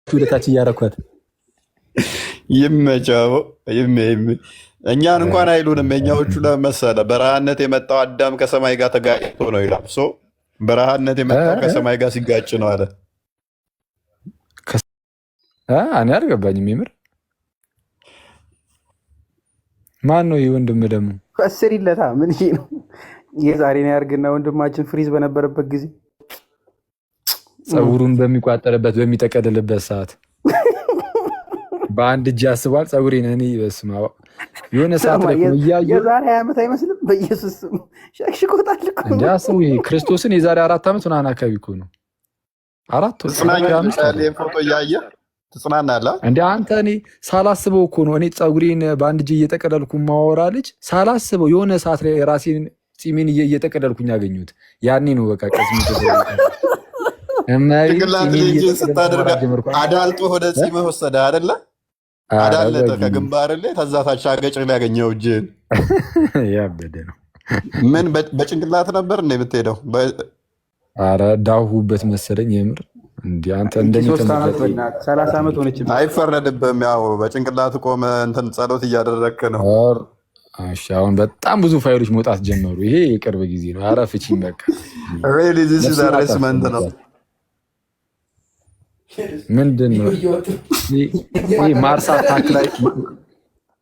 ወደታች እያረኳት ይመቻው። እኛን እንኳን አይሉንም። የኛዎቹ ለመሰለ በረሃነት የመጣው አዳም ከሰማይ ጋር ተጋጭቶ ነው ይላል። በረሃነት የመጣው ከሰማይ ጋር ሲጋጭ ነው አለ። እኔ አልገባኝም የምር። ማን ነው ይህ ወንድም ደግሞ? ከስር ይለታ ምን ይሄ ነው? የዛሬ ነው ያርግና ወንድማችን ፍሪዝ በነበረበት ጊዜ ፀጉሩን በሚቋጠርበት በሚጠቀልልበት ሰዓት በአንድ እጅ ያስባል ፀጉሬን። እኔ በስመ አብ የሆነ ሰዓት ላይ እያየሁ የዛሬ 20 ዓመት አይመስልም? በኢየሱስ ስም ሸክሽኮታል እኮ እንደ አስቡ። ክርስቶስን የዛሬ 4 ዓመት ምናምን አካባቢ እኮ ነው። 4 ፎቶ እያየ ትጽናናለህ እንደ አንተ። እኔ ሳላስበው እኮ ነው እኔ ፀጉሬን በአንድ እጅ እየጠቀለልኩ ማወራ ልጅ ሳላስበው የሆነ ሰዓት ላይ ራሴን ፂሜን እየጠቀለልኩኝ ያገኙት ያኔ ነው። በቃ ቀዝሚ ስታደርጋ አዳልጦ ወደ ፂምህ ወሰደ አይደለ? አዳለጠ ከግንባር ላይ ተዛታች አገጭ ላይ ያገኘው እጅን ያበደ ነው። ምን በጭንቅላት ነበር እንደ የምትሄደው? አረ ዳሁበት መሰለኝ የምር እንዴ አንተ 3 ዓመት ወና 30 ዓመት ሆነች። አይፈረድብህም። ያው በጭንቅላት ቆመ እንትን ጸሎት እያደረግክ ነው። እሺ አሁን በጣም ብዙ ፋይሎች መውጣት ጀመሩ። ይሄ የቅርብ ጊዜ ነው። ኧረ ፍቺኝ በቃ ሪሊ ዚስ ኢዝ ሃራስመንት ነው። ምንድን ነው ይሄ?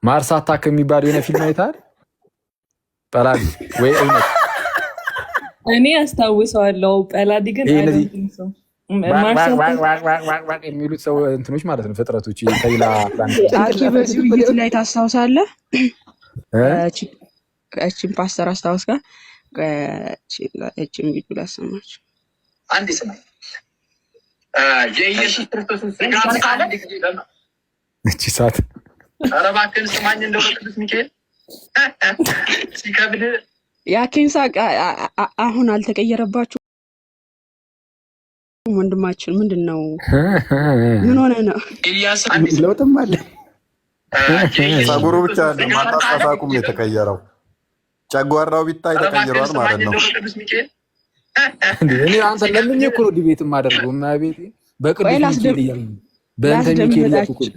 ማርስ አታክ የሚባል የሆነ ፊልም አይተሃል? ጰላዲ ወይ እውነት? እኔ አስታውሰዋለሁ። ጰላዲ ግን የሚሉት ሰው እንትኖች ማለት ነው፣ ፍጥረቶች ከሌላ አኪ በዚህ ውይይት ላይ ታስታውሳለህ? እቺን ፓስተር አስታውስ ጋር እቺን ቪዲዮ ላሰማችሁ። አንድ ስማ የኢየሱስ ክርስቶስን ስጋ ካለ እቺ ሰዓት ኧረ እባክህን ስማኝ እንደው ቅዱስ ሚካኤል ሲከብድ ያኪን ሳቅ አሁን አልተቀየረባችሁ? ወንድማችን ምንድን ነው? ምን ሆነ ነው? ኢያስ ለውጥም አለ። ጸጉሩ ብቻ ነው ማታሳቁም የተቀየረው። ጨጓራው ቢታይ ተቀይሯል ማለት ነው። እኔ አንተ ለምን እኮ ነው ዲቤት የማደርገው? እና ቤቴ በቅዱስ ሚካኤል ይያል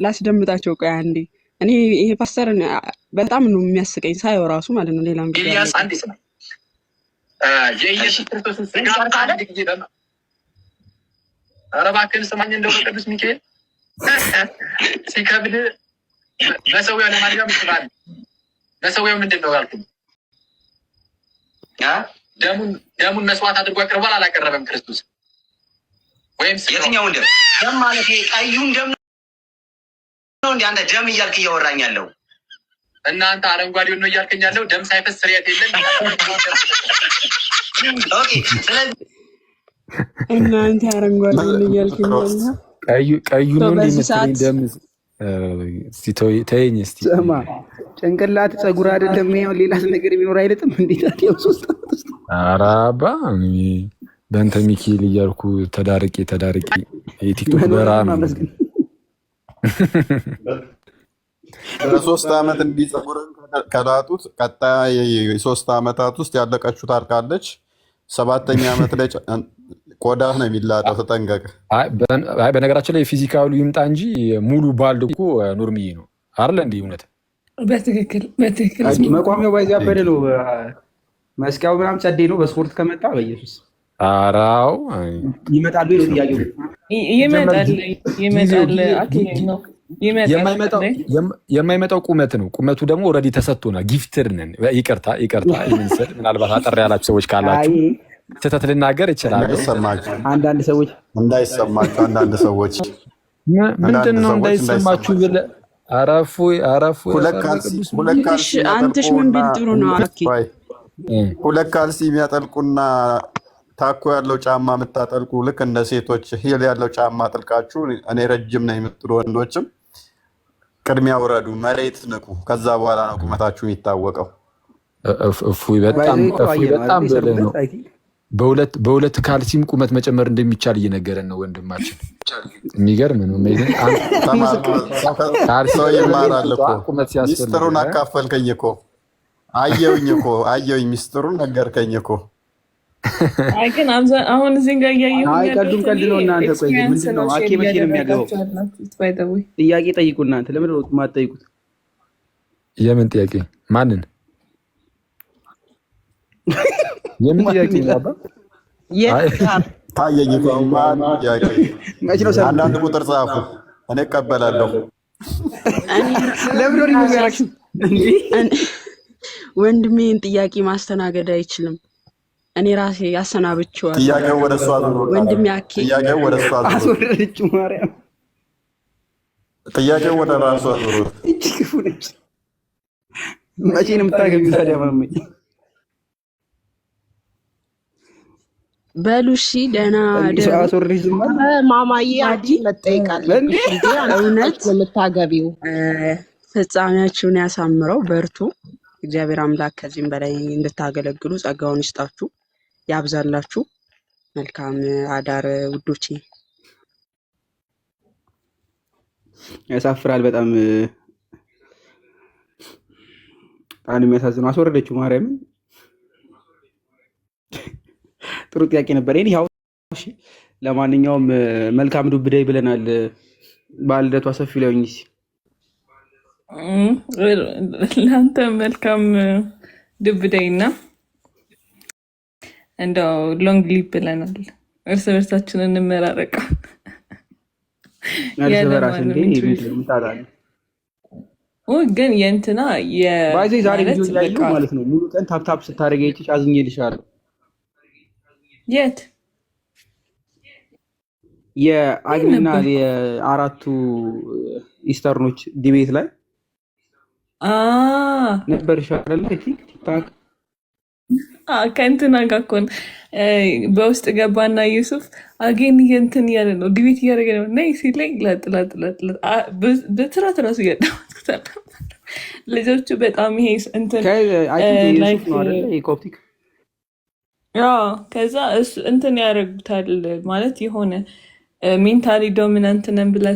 ላስደምጣቸው። ቆይ አንዴ እኔ ይሄ ፓስተር በጣም ነው የሚያስቀኝ ሳየው ራሱ ማለት ነው። ሌላም ቢሆን ኢያስ አንድ ስማ የኢየሱስ ክርስቶስን ስጋ ካለ ኧረ እባክህን ስማኝ እንደው ቅዱስ ሚካኤል ሲከብድ በሰውየው ለማድረግ ይችላል። በሰውየው ምንድን ነው ያልኩኝ? ደሙን መስዋዕት አድርጎ አቅርቧል አላቀረበም? ክርስቶስ ወይም የትኛውን ደም ማለት ቀዩን ደም ነው እንዴ? አንተ ደም እያልክ እያወራኝ ያለው እናንተ አረንጓዴውን ነው እያልከኝ ያለው? ደም ሳይፈስ ስርየት የለም። ኦኬ ስለዚህ እናንተ አረንጓዴውን ነው እያልከኝ ያለው ቀዩ ነው እንደምትለኝ ደም ተይኝ እስቲ። ስማ ጭንቅላት ጸጉር አይደለም ይሄው ሌላ ነገር ቢኖር አይለጥም እንዴት አትየው? 3 ዓመት ውስጥ ኧረ አባ በእንተ ሚካኤል እያልኩ ተዳርቄ የቲክቶክ በራ ነው። በ3 ዓመት እንዲህ ጸጉርን ከላጡት ቀጣይ 3 ዓመታት ውስጥ ያለቀችው ታርቃለች። 7ኛ ዓመት ላይ ቆዳህ ነው የሚላጠው። ተጠንቀቅ። አይ በነገራችን ላይ ፊዚካሉ ይምጣ እንጂ ሙሉ ባልድ እኮ ኖርሚዬ ነው አይደል? እንዴ እውነት በትክክል መቋሚያው ባይዛበደ ነው። መስቀያው ምናምን ጸዴ ነው። በስፖርት ከመጣ በኢየሱስ አራው ይመጣሉ ነው ጥያቄው። የማይመጣው ቁመት ነው። ቁመቱ ደግሞ ኦልሬዲ ተሰጥቶናል። ጊፍትድ ነን። ይቅርታ ይምንስል ምናልባት አጠር ያላችሁ ሰዎች ካላችሁ ስህተት ልናገር ይችላል። አንዳንድ ሰዎች እንዳይሰማችሁ ምንድን ነው እንዳይሰማችሁ ብለህ አረፉ አንተሽ ምን ቢል ጥሩ ነው? ሁለት ካልሲ የሚያጠልቁና ታኮ ያለው ጫማ የምታጠልቁ ልክ እንደ ሴቶች ሂል ያለው ጫማ አጥልቃችሁ እኔ ረጅም ነኝ የምትሉ ወንዶችም ቅድሚያ ውረዱ፣ መሬት ንቁ። ከዛ በኋላ ነው ቁመታችሁ የሚታወቀው። እፉይ በጣም በላይ ነው። በሁለት ካልሲም ቁመት መጨመር እንደሚቻል እየነገረን ነው ወንድማችን። የሚገርም ነው። ሰው ይማራል እኮ። ሚስጥሩን አካፈልከኝ እኮ። አየውኝ ሚስጥሩን ነገርከኝ እኮ። አይ ግን አሁን እዚህ ጋር እያየሁ ቀልዱም ቀልድ ነው። እናንተ ቆይ ምንድን ነው አኬ መቼ ነው የሚያገባው? ጥያቄ ጠይቁ እናንተ። ለምን ነው የማትጠይቁት? የምን ጥያቄ? ማንን? የምን ጥያቄ? ታየኝ እኮ አንዳንድ ቁጥር ጻፉ፣ እኔ እቀበላለሁ። ለምን ነው የሚያራክሽው? ወንድሜን ጥያቄ ማስተናገድ አይችልም። እኔ ራሴ ያሰናብቼዋለሁ። ጥያቄው ወደ እሷ ዙሩት። ወንድሜ አኬ ጥያቄው ወደ እሷ ዙሩት። አስወረደችው ማርያም። ጥያቄው ወደ ራሷ ዙሩት። እቺ ክፉ ነች። መቼ ነው የምታገቢው ታዲያ? ማመኝ በሉ እሺ፣ ደህና ማማዬ አንቺ መጠይቃል እውነት የምታገቢው ፍጻሜያችሁን ያሳምረው። በርቱ። እግዚአብሔር አምላክ ከዚህም በላይ እንድታገለግሉ ጸጋውን ይስጣችሁ፣ ያብዛላችሁ። መልካም አዳር ውዶቼ። ያሳፍራል በጣም የሚያሳዝነው። አስወረደችው ማርያምን። ጥሩ ጥያቄ ነበር። ይሄን ያው ለማንኛውም መልካም ዱብዳይ ብለናል። ባልደቷ ሰፊ ላይኝ ለአንተ መልካም ዱብዳይና እንደው ሎንግ ሊፕ ብለናል። እርስ በርሳችን እንመራረቅ። ግን የእንትና ባይዜ ዛሬ ቪዲዮ እያየሁ ማለት ነው ሙሉ ቀን ታፕታፕ ስታደርግ አይቼሽ አዝኜልሻለሁ። የት የአግኒና የአራቱ ኢስተርኖች ዲቤት ላይ ነበር ይሻላል። ቲክታክ ከእንትና ጋር እኮ በውስጥ ገባና ዩሱፍ አጌን እንትን እያለ ነው ዲቤት እያደረገ ነው እና ሲለኝ ለጥለጥለጥ በትራት ራሱ እያዳመጥኩት ልጆቹ በጣም ይሄ እንትን ኮፕቲክ ከዛ እሱ እንትን ያደርጉታል ማለት የሆነ ሜንታሊ ዶሚናንት ነን ብላ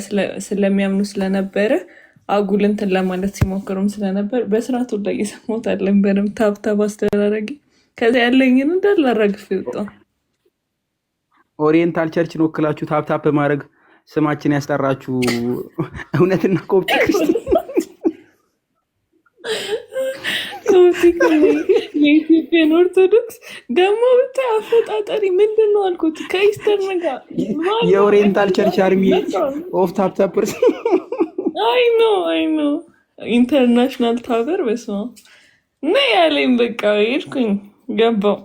ስለሚያምኑ ስለነበረ አጉል እንትን ለማለት ሲሞክሩም ስለነበር በስርዓቱ ላይ እየሰማሁት አለን በደምብ ታብታብ አስተዳረጊ ከዛ ያለኝን እንዳለ አራግፍ ይወጣው ኦሪየንታል ቸርችን ወክላችሁ ታፕታፕ በማድረግ ስማችን ያስጠራችሁ እውነትና ኮፕቲክ የኢትዮጵያን ኦርቶዶክስ ደግሞ ብቻ አፈጣጠሪ ምንድን ነው አልኩት። ከኢስተርን ጋር የኦሪየንታል ቸርች አርሚ ኦፍ ታፕታፐርስ አይ ኖ ኢንተርናሽናል ታበር በስመ አብ እና ያለኝ በቃ ሄድኩኝ ገባው።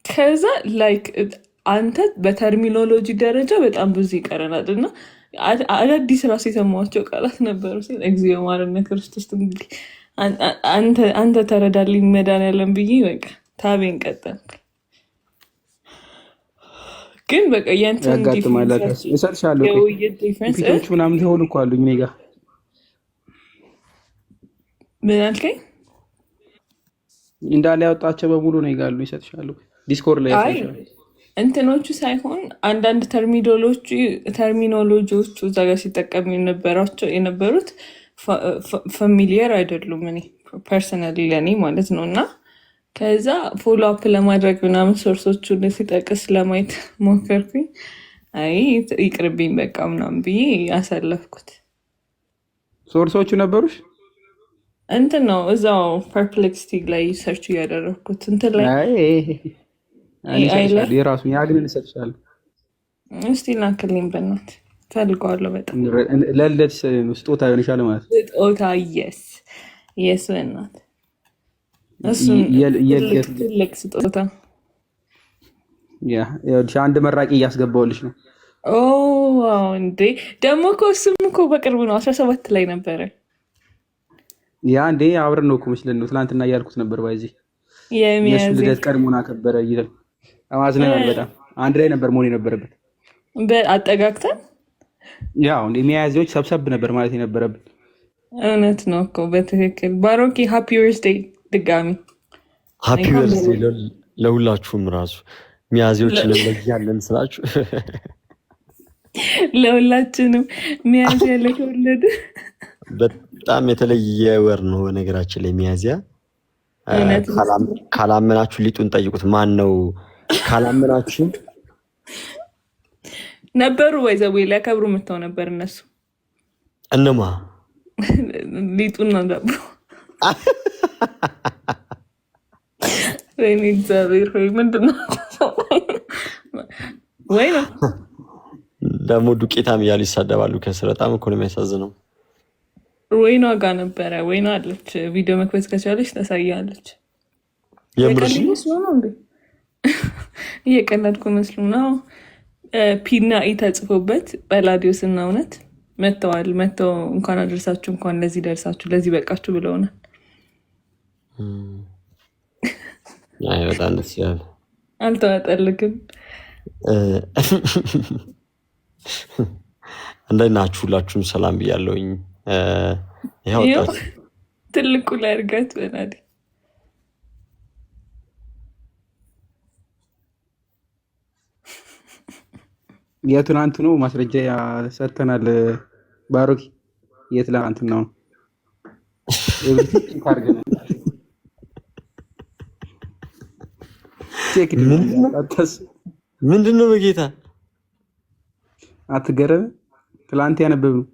ከዛ ላይክ አንተ በተርሚኖሎጂ ደረጃ በጣም ብዙ ይቀረናል እና አዳዲስ ራሱ የሰማኋቸው ቃላት ነበሩ ሲል እግዚኦ ማረነ ክርስቶስ እንግዲህ አንተ ተረዳልኝ መድኃኒዓለም ብዬ በቃ ታቤን ቀጠል። ግን በቃ የእንትን ዲፍረንስ ምናምን ሊሆኑ እኮ አሉኝ እኔ ጋር ምን አልከኝ? እንዳለ ያወጣቸው በሙሉ ነው ይጋሉ ይሰጥሻሉ። ዲስኮርድ ላይ እንትኖቹ ሳይሆን አንዳንድ ተርሚኖሎጂዎቹ እዛ ጋር ሲጠቀሙ የነበሩት ፋሚሊየር አይደሉም። እኔ ፐርሰናሊ ለእኔ ማለት ነው። እና ከዛ ፎሎ አፕ ለማድረግ ምናምን ሶርሶቹን ሲጠቅስ ለማየት ሞከርኩኝ። አይ ይቅርብኝ በቃ ምናምን ብዬ አሳለፍኩት። ሶርሶቹ ነበሩሽ? እንትን ነው እዛው ፐርፕሌክሲቲ ላይ ሰርች እያደረግኩት እንትን ላይ የራሱ ያግንን እሰጥሻለሁ። እስቲ ላክልኝ በእናትህ ፈልገዋለሁ በጣም ለልደት ስጦታ ይሆንሻል ማለት ነው። ስጦታ የስ በእናትህ እሱን ትልቅ ስጦታ አንድ መራቂ እያስገባሁልሽ ነው። እንዴ ደግሞ እኮ እሱም እኮ በቅርቡ ነው 17 ላይ ነበረ። ያ እንዴ አብረን ነው እኮ መስለን ነው ትናንትና እያልኩት ነበር። ባይዚ የሱ ልደት ቀድሞና ከበረ ይላል። አማዝነናል በጣም አንድ ላይ ነበር መሆን የነበረበት አጠጋግተን ያው እንደ ሚያዝዮች ሰብሰብ ነበር ማለት የነበረበት። እውነት ነው እኮ በትክክል ባሮኪ ሃፒ በርዝዴይ ድጋሚ ሃፒ በርዝዴይ ለሁላችሁም ራሱ ሚያዝዮችንም በዚያለን ስላችሁ ለሁላችንም ሚያዝያ ለተወለደ በጣም የተለየ ወር ነው። ነገራችን ላይ ሚያዝያ ካላመናችሁ ሊጡን ጠይቁት። ማን ነው ካላመናችሁ ነበሩ ወይዘው ሊያከብሩ መተው ነበር እነሱ እነማ ሊጡን ነው ዳቦ ወይኔ እግዚአብሔር ሆይ ምንድን ነው ወይ ነው ደግሞ ዱቄታም እያሉ ይሳደባሉ። ከስር በጣም እኮ ነው የሚያሳዝነው። ወይኗ ጋር ነበረ። ወይኗ አለች ቪዲዮ መክፈት ከቻለች ታሳያለች። የምርሽ ነው እንዴ? እየቀለድኩ መስሉ ነው። ፒና ኢ ተጽፎበት በላዲዮስ እና እውነት መጥተዋል። መጥተው እንኳን አደረሳችሁ እንኳን ለዚህ ደርሳችሁ ለዚህ በቃችሁ ብለውናል። አይ በጣም ደስ ይላል። አልተዋጠልክም። እንደት ናችሁ? ሁላችሁም ሰላም ብያለሁኝ። ይሄው ትልቁ ላይ እርጋት በናዲ የትናንት ነው ማስረጃ ሰጥተናል። ባሮኪ የትናንት ነው ምንድን ነው በጌታ አትገረም? ትላንት ያነበብነው